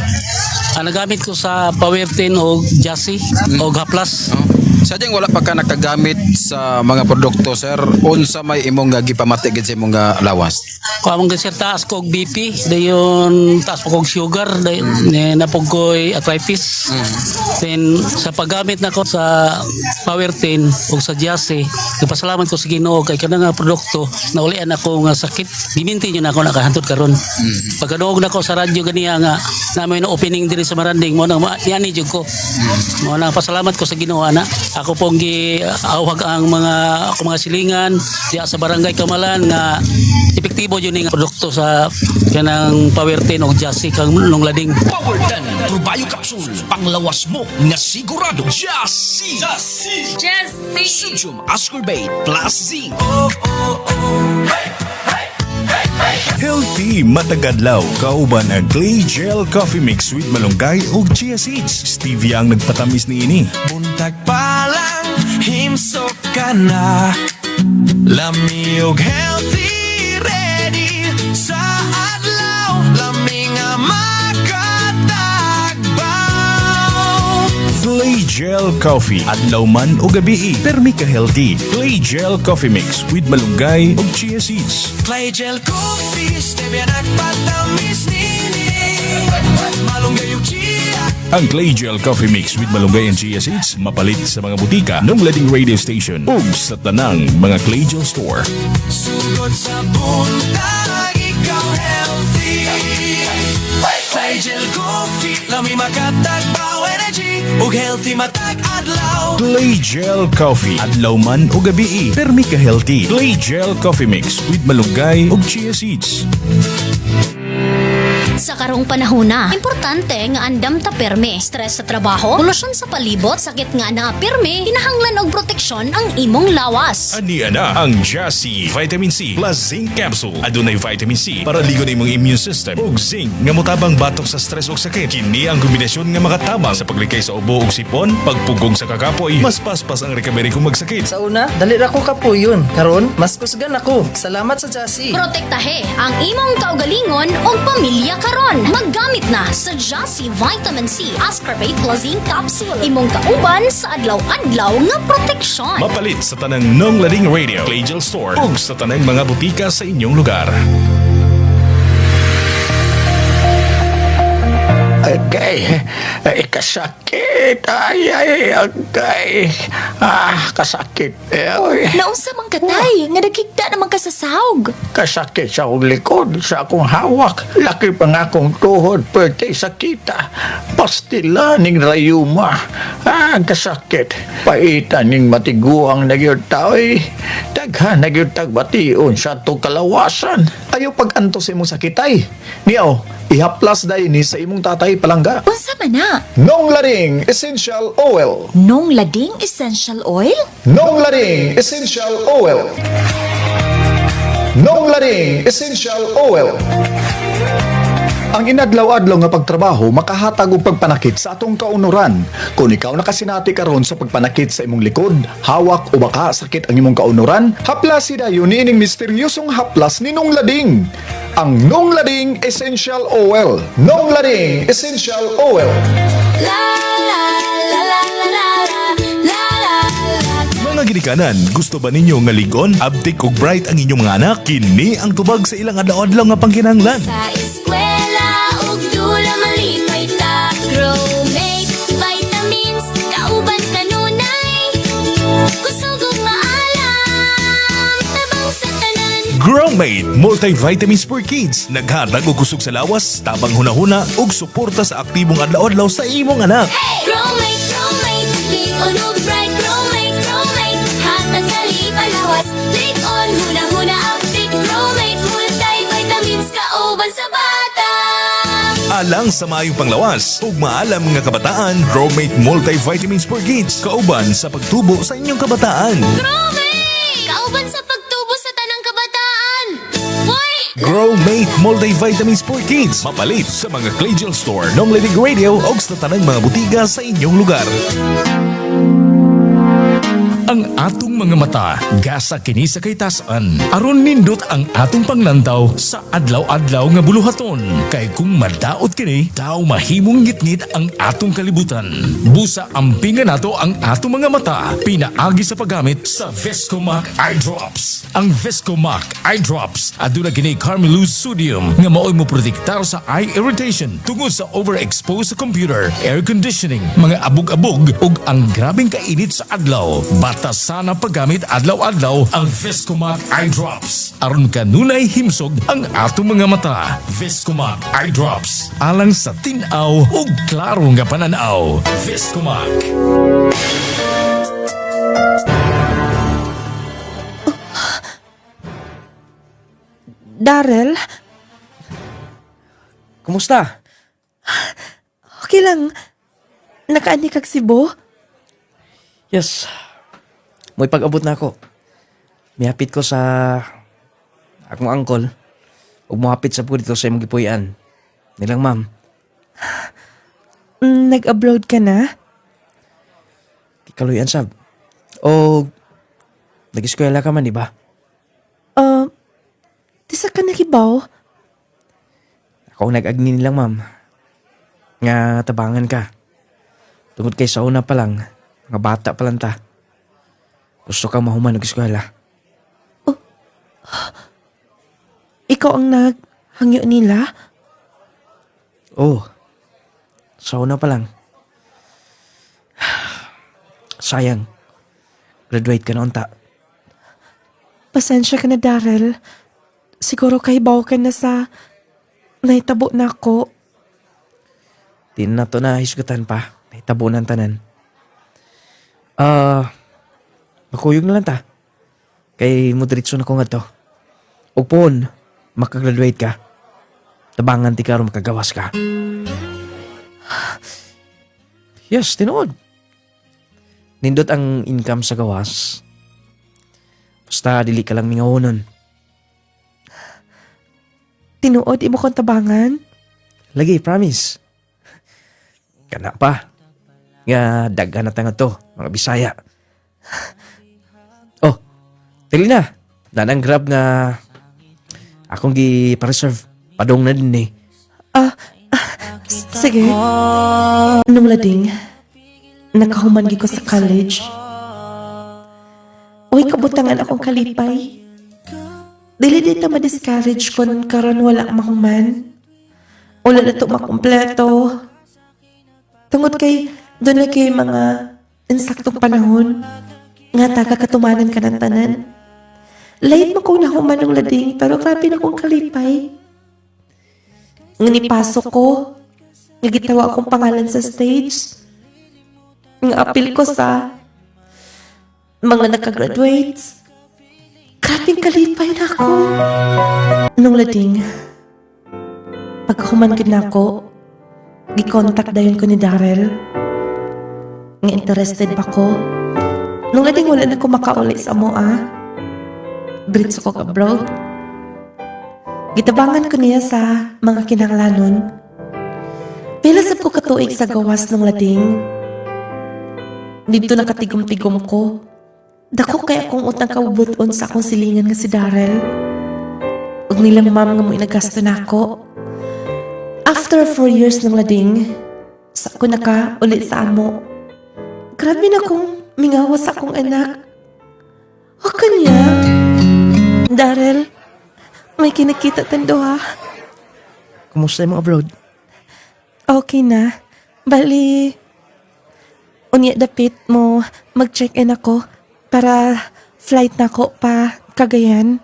Ang nagamit ko sa Powertin o Jassy o Haplas. Sadyang wala pa ka nakagamit sa mga produkto, sir. Unsa may imong nga gipamati gid sa imong nga lawas? Kung among sir taas ko og BP, dayon taas po kog sugar, dayon napog ko'y arthritis. Then sa paggamit nako sa Powertin o sa Jassy, nagpasalamat ko sa Ginoo kay kana nga produkto naulian ako nga sakit. Giminti niyo na ako nakahantod karon. Pagkaduog nako sa radyo ganiya nga namoy na opening diri sa Maranding mo nang niani jud ko. Mo na pasalamat ko sa Ginoo ana. Ako pong giawhag ang mga silingan diya sa barangay Kamalan nga epektibo yun yung produkto sa kanang Powertin o Jassy kang nung lading. Power 10 Pro Bio Capsule, panglawas mo na sigurado. Jassy! Sodium Ascorbate plus Zinc. Healthy matagadlaw kauban ang Clay Gel Coffee Mix with malunggay ug chia seeds. Stevia ang nagpatamis niini. Buntag pa lang, himsok ka na. Lami og healthy, ready sa adlaw. Lami nga makatagbaw. Clay Gel Coffee. Adlaw man o gabi, permi ka healthy. Clay Gel Coffee Mix with malunggay ug chia seeds. Clay Gel Coffee, stevia nagpatamis nini. Malunggay og chia. Ang Clay Gel Coffee Mix with malunggay and chia seeds mapalit sa mga butika nung lading radio station ug sa tanang mga Clay Gel Store. Sugod sa buntag, ikaw healthy. Clay Gel Coffee, lami makatagbaw energy. ug healthy matag adlaw. Clay Gel Coffee. Adlaw man o gabi, permi ka healthy. Clay Gel Coffee Mix with malunggay ug chia seeds. Sa karong panahon na, importante nga andam ta perme. Stress sa trabaho, polusyon sa palibot, sakit nga na perme, kinahanglan og proteksyon ang imong lawas. Ania na ang Jassy Vitamin C plus Zinc Capsule. Adunay vitamin C para ligon imong immune system ug zinc nga motabang batok sa stress ug sakit. Kini ang kombinasyon nga makatama sa paglikay sa ubo ug sipon, pagpugong sa kakapoy, mas paspas ang recovery kung magsakit. Sa una, dali ra ko kapuyon. Karon, mas kusgan ako. Salamat sa Jassy. Protektahe ang imong kaugalingon o pamilya karon. Maggamit na sa Jassy Vitamin C Ascorbate plus Zinc Capsule. Imong kauban sa adlaw-adlaw nga proteksyon. Mapalit sa tanang Nong Lading Radio, Clay Gel Store ug sa tanang mga butika sa inyong lugar. Agay, kasakit. Agay. Kasakit. Naunsa man katay, nga nagkigda naman ka sa sahog. Kasakit sa akong likod, sa akong hawak. Laki pa nga akong tuhod, pwede sakita. Pastila ning rayuma. Kasakit. Paitan ning matiguang nagyod tao'y. Daghan nagyod tagbation sa itong kalawasan. Ayaw pag-anto sa imong sakitay. Niyaw, ihaplas dahi ni sa imong tatay palangga. Unsa man na? Nong Lading Essential Oil. Nong Lading Essential Oil? Nong Lading Essential Oil. Nong Lading Essential Oil. Ang inadlaw-adlaw nga pagtrabaho makahatag og pagpanakit sa atong kaunuran. Kung ikaw nakasinati karon sa pagpanakit sa imong likod, hawak o baka sakit ang imong kaunuran, haplas dayon niining misteryosong haplas ni Nong Lading. Ang Nong Lading Essential Oil. Nong Lading Essential Oil. Mga ginikanan, gusto ba ninyo nga ligon, abtik ug bright ang inyong mga anak? Kini ang tubag sa ilang adlaw-adlaw nga pangkinahanglan. Sa eskwela ug dula malipay ta. Growmate vitamins kauban kanunay. Kusog ug maalam tabang sa tanan. Growmate Multivitamins for Kids. Naghatag og kusog sa lawas, tabang hunahuna ug suporta sa aktibong adlaw-adlaw sa imong anak. Growmate, ligon ug bright. Growmate, hatag kalipay lawas. Ligon huna-huna aptik. Growmate multivitamins kauban sa bata. Alang sa maayong panglawas ug maalam nga kabataan, Growmate Multivitamins for Kids. Kauban sa pagtubo sa inyong kabataan. Growmate! Kauban sa pagtubo sa tanang kabataan. Hoy! Growmate Multivitamins for Kids. Mapalit sa mga Clay Gel Store, Nong Lading Radio ug sa tanang mga butiga sa inyong lugar. Ang atong mga mata, gasa kini sa kaytasan. Aron nindot ang atong panglantaw sa adlaw-adlaw nga buluhaton. Kay kung madaot kini, daw mahimong ngitngit ang atong kalibutan. Busa ampingan nato ang atong mga mata, pinaagi sa paggamit sa Viscomac Eye Drops. Ang Viscomac Eye Drops, aduna kini Carmelose Sodium nga maoy mo protektar sa eye irritation tungod sa overexposed sa computer, air conditioning, mga abog-abog ug ang grabing kainit sa adlaw. Bata sana paggamit adlaw-adlaw ang Viscomac Eye Drops. Aron kanunay himsog ang atong mga mata. Viscomac Eye Drops. Alang sa tinaw ug klaro nga pananaw. Viscomac. Darrell? Kumusta? Okay lang. Nakaani kag Cebu? Yes. May pag-abot na ako. Mihapit ko sa akong uncle ug mohapit sa pudito sa imong gipuy-an. Nilang ma'am. Nag-abroad ka na? Kaluyan sab. O nag-eskwela ka man, di ba? Tisa ka nakibaw? Ako ang nag-agni nilang ma'am. Nga tabangan ka. Tungod kay sa una pa lang, mga bata pa lang ta. Gusto kang mahuman nag-eskwela. Ikaw ang naghangyo nila? Oh, sa una pa lang. Sayang. Graduate ka na unta. Pasensya ka na, Darrell. Siguro kahibaw ka na sa naitabo na ako. Di na to na hisgutan pa. Nahitabo ng tanan. Makuyog na lang ta. Kay mo diretso na ko nga to. Ug pon, makagraduate ka. Tabangan ti karon makagawas ka. Yes, tinuod. Nindot ang income sa gawas. Basta dili ka lang mingawonon. Tinuod, imo kong tabangan? Lagi, promise. Kana pa. Nga daghan na tanga to, mga Bisaya. Oh, tili na. Danang grab nga akong gi-preserve. Padong na din eh. Sige. Nung lading, nakahuman gi ko sa college. Uy, kabutangan akong kalipay. Dili dito ma-discourage kung karon wala mahuman. Wala na ito makumpleto. Tungod kay, doon na kay mga insaktong panahon nga taga katumanan ka ng tanan. Late mo kong nahuman ng lading, pero grabe na kong kalipay. Nga nipasok ko, nga gitawa akong pangalan sa stage, nga apil ko sa mga nakagraduates. Grabing kalipay na ako. Nung lading, pagkahuman ka na ako, gi-contact dayon ko ni Darrell. Nga interested ba ko? Nung lading wala na ko makauli sa moa. Diretso ko abroad. Gitabangan ko niya sa mga kinahanglanon. Pilasap ko katuig sa gawas ng lading. Dito nakatigom-tigom ko. Dako kaya akong utang kabubuton sa akong silingan nga si Darrell. Ug nilang ma'am nga mo inagasto na ako. After 4 years ng lading, sa ako naka ulit sa amo. Grabe na akong mingawa sa akong anak. O kanya, Darrell, may kinakita tando ha. Kumusta yung mga abroad? Okay na. Bali, unya dapit mo mag-check-in ako para flight na ako pa Cagayan.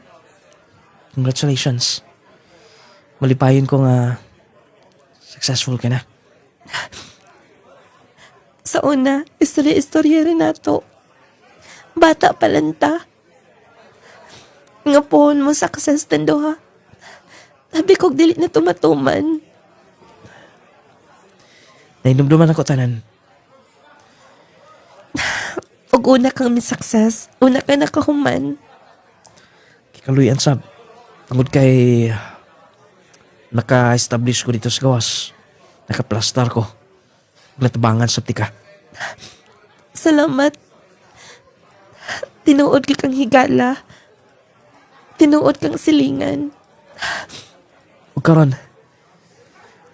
Congratulations. Malipayon ko nga successful ka na. Sa una, istorya rin nato. Bata pa lang ta. Nga pohon mo success tando ha. Sabi ko dili na tumatuman. Nainumduman ako tanan. Og una kang may success, una ka nakahuman. Kikaluyan sab. Tungod kay naka-establish ko dito sa gawas. Naka-plastar ko. Natabangan sa tika. Salamat. Tinuod ka kang higala. Tinuod kang silingan. Huwag karon.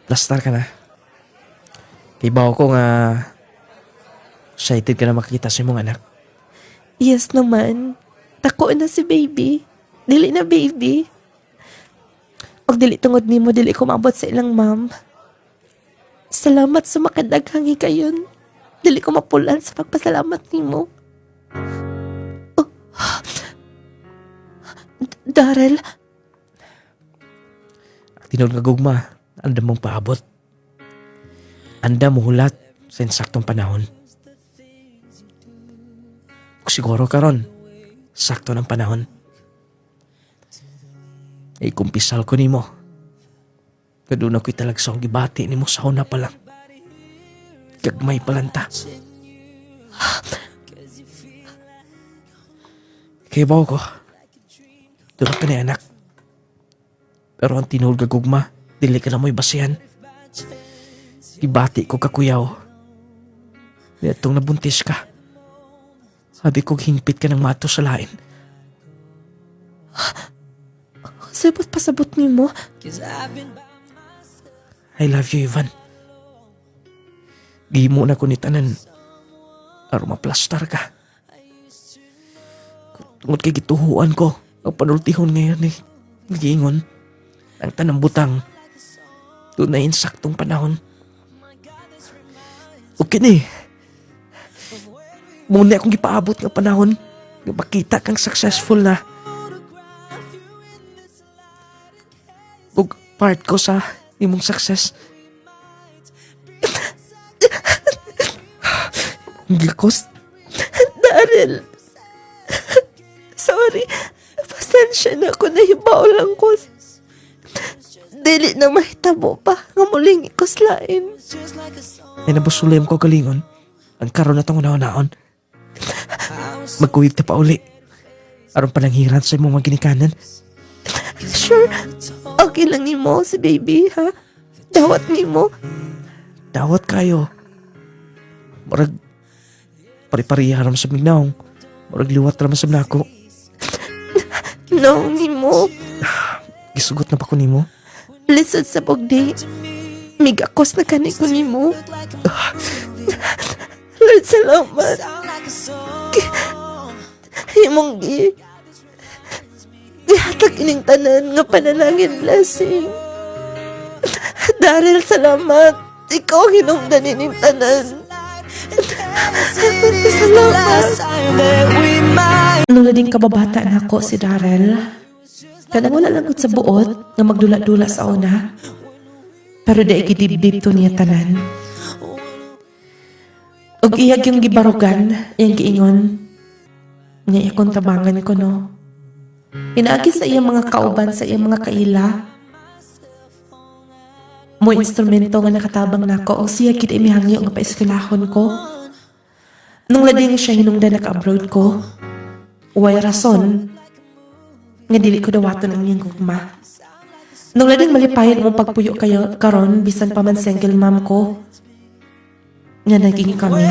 Plastar ka na. Kay bawo ko nga excited ka na makita sa imong anak. Yes naman. Tako na si baby. Dili na baby. Og dili tungod nimo dili ko maabot sa ilang ma'am. Salamat sa makadaghang higayon. Dili ko mapulan sa pagpasalamat nimo. Oh. Darrell, Tinod nga gugma, anda mong paabot. Anda mo hulat sa insaktong panahon. Siguro karon, sakto ng panahon. Ay kumpisal ko nimo. Kaduna ko'y talagsong gibati nimo sa una pa lang. Gagmay pa lang ta. Kaya bawa ko, tulak ka na anak. Pero ang tinuhol ka gugma, dili ka na mo'y basihan. Gibati ko kakuyaw. Itong nabuntis ka. Sabi ko hingpit ka ng mato sa lain. sabot pasabot nimo. I love you, Ivan. Gihimo na ko ni tanan. Aron maplastar ka. Tungod kay gituhuan ko. Ang panultihon ngayon eh. Nagiingon. Ang tanang butang. Doon na insaktong panahon. Okay na eh. Muna akong gipaabot ng panahon. Makita kang successful na. Ug part ko sa imong success. Gikos? Daryl. Sorry. Pasensya na ako, nahibaw lang ko. Dili na mahitabo pa nga muling ikuslain. Ay nabusulim ko kalingon. Ang karon na tong naon. Magkuwig ta pa uli. Aron pa nang hiran sa imong mga ginikanan. Sure, okay lang ni mo si baby, ha? Dawat ni mo. Dawat kayo. Murag pari-pariha ram sa mignaong. Murag liwat ram sa nako. No, ni mo. Gisugot na pa ko nimo. Lisod sa bugdi. Migakos na kani ko ni mo. Lord, salamat. Himong gihatag ining tanan nga panalangin blessing. Daryl, salamat. Ikaw hinungdan ining tanan. Salamat. Nung lading kababata na ako si Daryl, kanang wala lang sa buot nga magdula-dula sa una. Pero dahil gidibdib to niya tanan. Og iyag yung gibarugan, yung giingon, niya ikong tabangan ko no. Inaagi sa iyang mga kauban, sa iyang mga kaila. Mo instrumento nga nakatabang nako, og siya gid imihangyo nga paeskwelahon ko. Nung lading siya hinungdan naka-abroad ko, way rason nga dili ko dawaton ang iyang gugma. Nung lading malipayan mo pagpuyo kayo karon bisan pa man single mom ko, nga naging kami.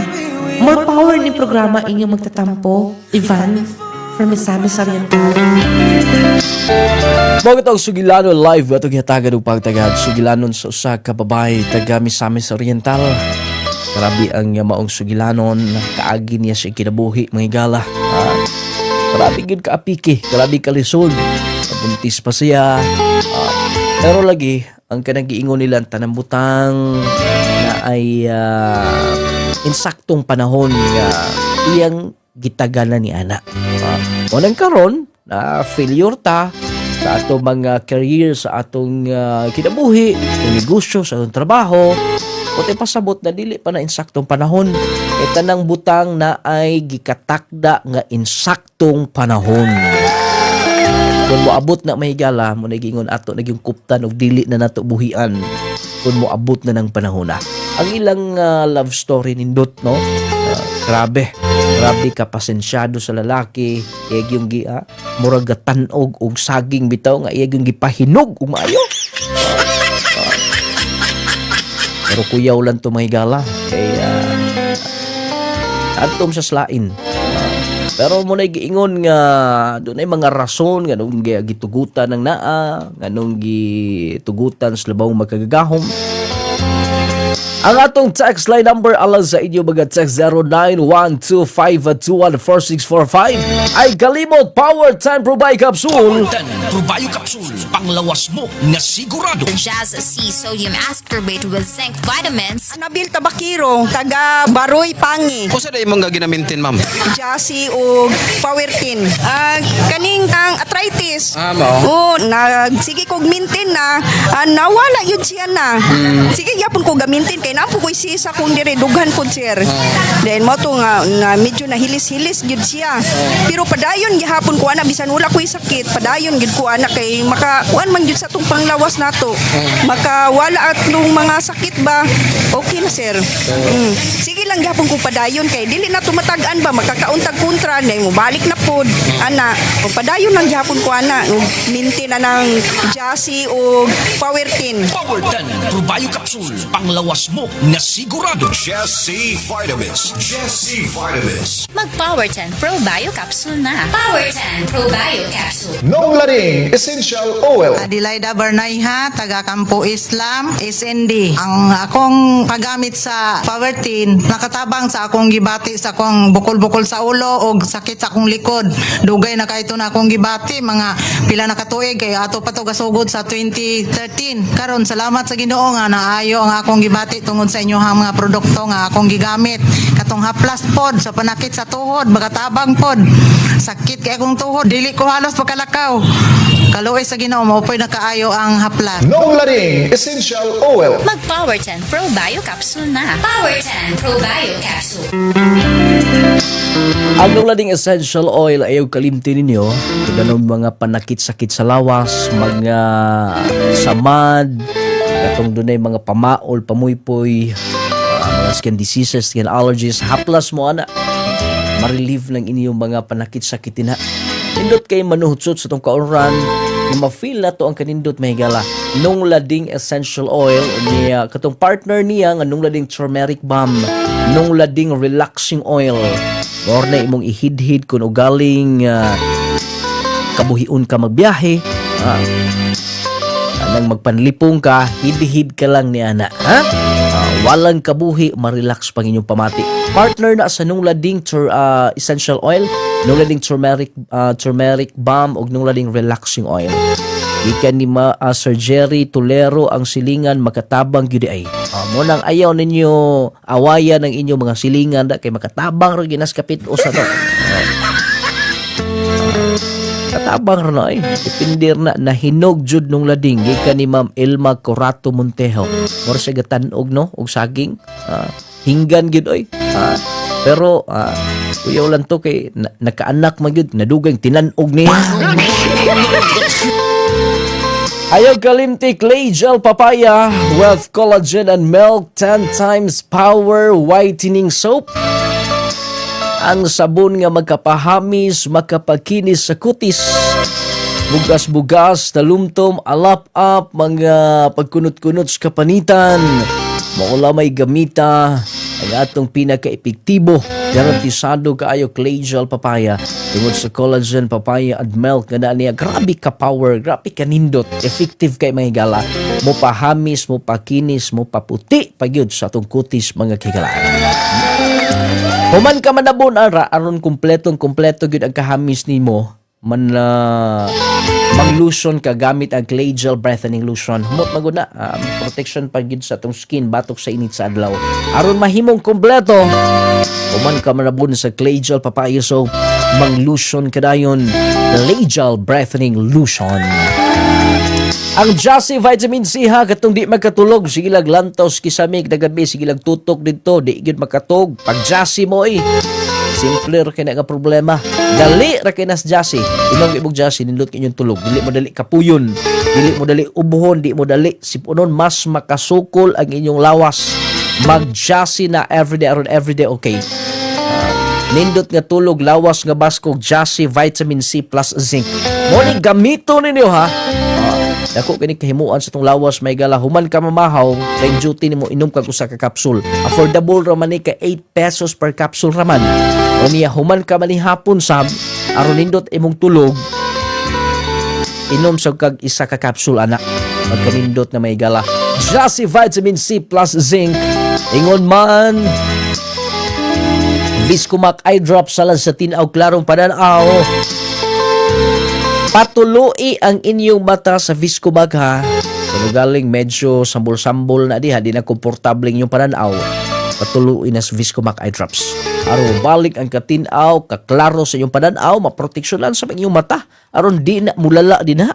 More power ni programa inyong magtatampo, Ivan, from Misamis Oriental. Mga itong Sugilano live at hatagan ng pagtagad Sugilanon sa usa ka babae taga Misamis Oriental. Grabe ang maong Sugilanon, kaagi niya siya kinabuhi mga igala. Grabe gid kaapiki, grabe kalisod. Buntis pa siya. Pero lagi, ang kanang-giingon nila tanambutang na ay insaktong panahon nga iyang gitagalan ni ana. Unang karon na failure ta sa atong mga career, sa atong kinabuhi, sa negosyo, sa atong trabaho, o pasabot na dili pa na insaktong panahon. E tanang butang na ay gikatakda nga insaktong panahon. Kung moabot na mahigala, mo nagingon ato nagyong kuptan og dili na nato buhian kung moabot na ng panahon na. Ang ilang love story nindot, no? Grabe ka pasensyado sa lalaki, iyag yung murag gatanog og saging bitaw nga iyag yung gipahinog og maayo. Pero kuyaw lang to mahigala kay atom sa slain. Pero mo na giingon nga doon ay mga rason nga nung gitugutan ng naa, nga nung gitugutan sa labang magkagagahom. Ang atong text line number alang sa inyo mga text 0912-521-4645 ay Kalimot Power Time Probay Capsule. Probayo Capsule, panglawas mo na sigurado. Jazz C Sodium Ascorbate with Zinc Vitamins. Nabil Tabakiro, taga Baroy Pangi. Kung saan imong ginamintin, ma'am? Jassy o Powertin. Kaning ang arthritis. Mo? Sige kog mintin na. Nawala yun siya na. Sige, yapon ko gamintin kay napo ko'y sisa kung dire dughan po sir. Then mo to nga medyo nahilis-hilis gid siya. Pero padayon gihapon ko ana bisan wala ko'y sakit, padayon gid ko ana kay makakuan man gid sa tong panglawas nato. Makawala at nung mga sakit ba. Okay na sir. Sige lang gihapon ko padayon kay dili na tumatag-an ba makakauntag kontra na mo balik na pod ana. O padayon lang gihapon ko ana mintin na ng Jassy o Powertin. Powertin, Probayo Capsule, panglawas mo na sigurado. Jesse Vitamins. Jesse Vitamins. Mag-Power 10 Pro Bio Capsule na. Power 10 Pro Bio Capsule. Nong Laring Essential Oil. Adelaida Bernayha, taga Campo Islam, SND. Ang akong paggamit sa Powertin, nakatabang sa akong gibati sa akong bukol-bukol sa ulo o sakit sa akong likod. Dugay na kahit na akong gibati, mga pila na katuig kay ato pa to gasugod sa 2013. Karon salamat sa Ginoo nga naayo ang akong gibati tungod sa inyo mga produkto nga akong gigamit. Katong haplas pod sa panakit sa tuhod, makatabang pod. Sakit kay akong tuhod, dili ko halos pagkalakaw. Kaluoy sa Ginoo mo po'y nakaayo ang haplas. Nong Laring Essential Oil. Mag-Power 10 Pro Bio Capsule na. Power 10 Pro Bio Capsule. Ang nunglading essential oil ayaw kalimti ninyo. Kung ganun mga panakit-sakit sa lawas, mga samad, katong dunay mga pamaol, pamuypoy, mga skin diseases, skin allergies, haplas mo ana. Ma-relieve ng inyong mga panakit-sakit na. Nindot kay manuhutsot sa itong kauran, na ma-feel na to ang kanindot mahigala. Nung lading essential oil niya, katong partner niya nga nung lading turmeric balm, nung lading relaxing oil. Or na imong ihidhid kung ugaling kabuhiun ka magbiyahe, anang magpanlipong ka, hidhid ka lang ni ana, ha? Walang kabuhi, ma-relax pang inyong pamati. Partner na sa nung lading essential oil, nung lading turmeric balm ug nung lading relaxing oil. Ikan ni Sir Jerry Tolero ang silingan makatabang gyud ay. Mo nang ayaw ninyo awayan ng inyong mga silingan da kay makatabang ra ginas kapit usa to. Katabang ra na ay. Depende na nahinog jud nung lading gikan ni Ma'am Elma Corato Montejo. Mura siya gatanog no og saging. Hinggan gyud oy. Pero kuyaw lang to kay nakaanak magyud nadugay tinanog niya. Ayaw kalimti clay gel papaya with collagen and milk 10 times power whitening soap. Ang sabon nga magkapahamis, makapakinis sa kutis. Bugas-bugas, talumtom, alap-up, mga pagkunot-kunot sa kapanitan. Maula may gamita. Ang atong pinaka-epektibo, garantisado kaayo clay gel papaya tungod sa collagen papaya at milk nga niya grabe ka power, grabe ka nindot, effective kay mga higala, mo pahamis, mo pakinis, mo paputi pagyud sa atong kutis mga higalaan. Human ka manabon ara aron kompleto gyud ang kahamis nimo man mag-lotion ka gamit ang clay gel brightening lotion. Humot maguna protection pa gyud sa atong skin batok sa init sa adlaw. Aron mahimong kompleto, human ka manabon sa clay gel papaya soap, mang-lotion kadayon clay gel brightening lotion. Ang Jassy Vitamin C ha, katong di magkatulog, sige lag lantaw, kisamig na gabi, sige lag tutok dito, di gyud makatog. Pag Jassy mo simple ra kay nga problema. Dali ra kay nas Jassy. Inom ibog Jassy nindot inyong tulog. Dili mo dali kapuyon, dili mo dali ubuhon, di mo dali sipunon, mas makasukol ang inyong lawas. Mag Jassy na everyday okay. Nindot nga tulog, lawas nga baskog, Jassy Vitamin C plus zinc. Mo ni gamito ninyo ha. Dako kini kahimuan sa tong lawas may gala, human ka mamahaw, kay duty nimo inom kag usa ka capsule. Affordable ra man ni ka 8 pesos per capsule raman. O niya human ka man ni hapon sab aron nindot imong tulog. Inom sa kag isa ka capsule anak. Magkanindot na may gala. Jassy Vitamin C plus zinc. Ingon man Viscomac eye drop salan sa tinaw klarong pananaw. Patuloi ang inyong mata sa Viscomac ha. Kung galing medyo sambol-sambol na di na komportable yung pananaw. Patuloi na sa Viscomac eye drops. Aron balik ang katinaw, kaklaro sa inyong pananaw, maproteksyonan sa inyong mata. Aron di na mulala din ha.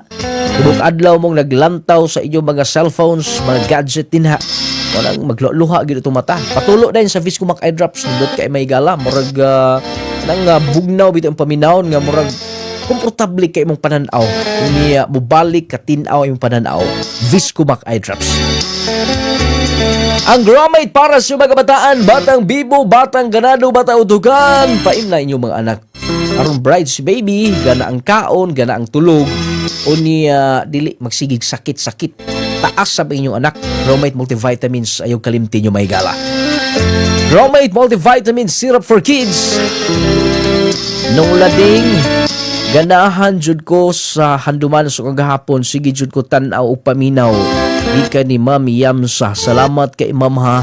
Kung adlaw mong naglantaw sa inyong mga cellphones, mga gadget din ha. Walang magluha gid itong mata. Patulo din sa Viscomac eye drops. Nindot kay may gala, murag nang bugnaw bitaw ang paminawon nga murag komportable kay imong pananaw. Niya mubalik katinaw imong pananaw. Viscomac eye drops. Ang Gromate para sa mga kabataan, batang bibo, batang ganado, batang utugan, paim na inyong mga anak. Aron bright si baby, gana ang kaon, gana ang tulog, o niya dili magsigig sakit-sakit. Taas sa inyong anak. Gromate multivitamins, ayaw kalimtin nyo may gala. Gromate multivitamin syrup for kids. Nung lading ganahan jud ko sa handuman sa kagahapon, sige jud ko tan-aw og paminaw. Ika ni Ma'am Yamsa. Salamat kay Ma'am ha.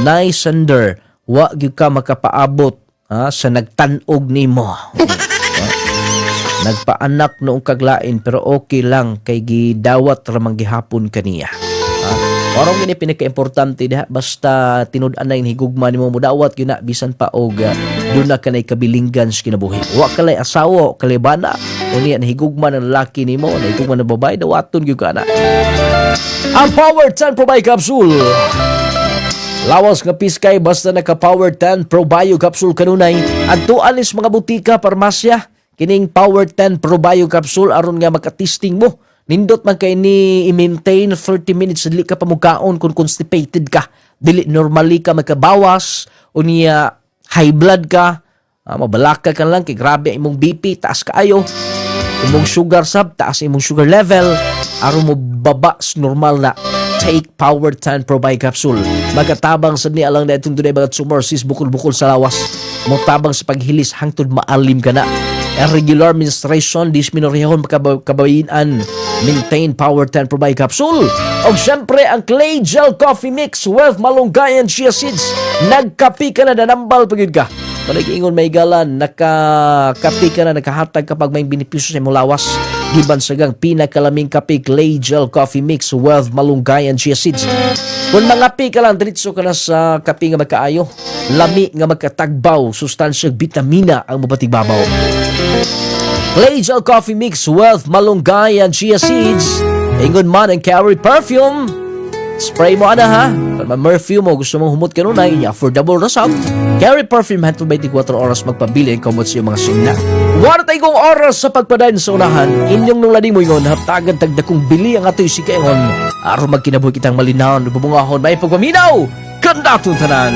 Nice under. Wa gyud ka makapaabot sa nagtan-og nimo. Nagpaanak noong kaglain pero okay lang kay gidawat ramang gihapon kaniya. Orong gini pinaka-importante diha basta tinud-an na higugma nimo mo dawat gyud na bisan pa og doon na kanay kabilinggan sa kinabuhi. Wa kalay asawa, kalay bana, unya na higugma ng lalaki nimo, na higugma ng babae dawaton gyud kana. Ang Power 10 Pro Capsule. Lawas nga piskay basta naka Power 10 Pro Bio Capsule kanunay. Adtuan is mga butika, parmasya. Kining Power 10 Pro Bio Capsule aron nga makatisting mo. Nindot man kay ni i-maintain 30 minutes dili ka pamukaon kung constipated ka. Dili normally ka makabawas o niya high blood ka. Mabalaka ka lang kay grabe imong BP taas kaayo. Imong sugar sab taas imong sugar level aron mo baba sa normal na. Take Power 10 Pro Bio Capsule. Magatabang sa niya lang na itong dunay mga tumor sis bukol-bukol sa lawas. Motabang sa paghilis hangtod maalim ka na. Irregular menstruation, dysmenorrhea makabawian. Maintain Power 10 Pro Bio Capsule. O syempre ang Clay Gel Coffee Mix with malunggay and chia seeds. Nagkapi ka na, nanambal pagid ka. Panagingon may galan, nakakapi ka na, nakahatag kapag may benepisyo sa imong lawas. Giban sa gang pinakalaming kape Clay Gel Coffee Mix with malunggay and chia seeds. Kung mangapi ka lang, diretso ka na sa kape nga magkaayo. Lami nga magkatagbaw, sustansyang vitamina ang mabatigbabaw. Clay Gel Coffee Mix with malunggay and chia seeds. Ingon man and carry perfume. Spray mo ana ha. Kung ma-perfume mo, gusto mong humot ka nun ay affordable na sab. Carry perfume hantong 24 oras magpabili ang kumot sa iyong mga singna. Wala tayo kong oras sa pagpadayon sa unahan. Inyong nung lading mo ingon, haptagan tagdakong bili ang ato'y sikaingon. Araw magkinabuhi kitang malinaw, bubungahon, may pagpaminaw. Kandatong tanan.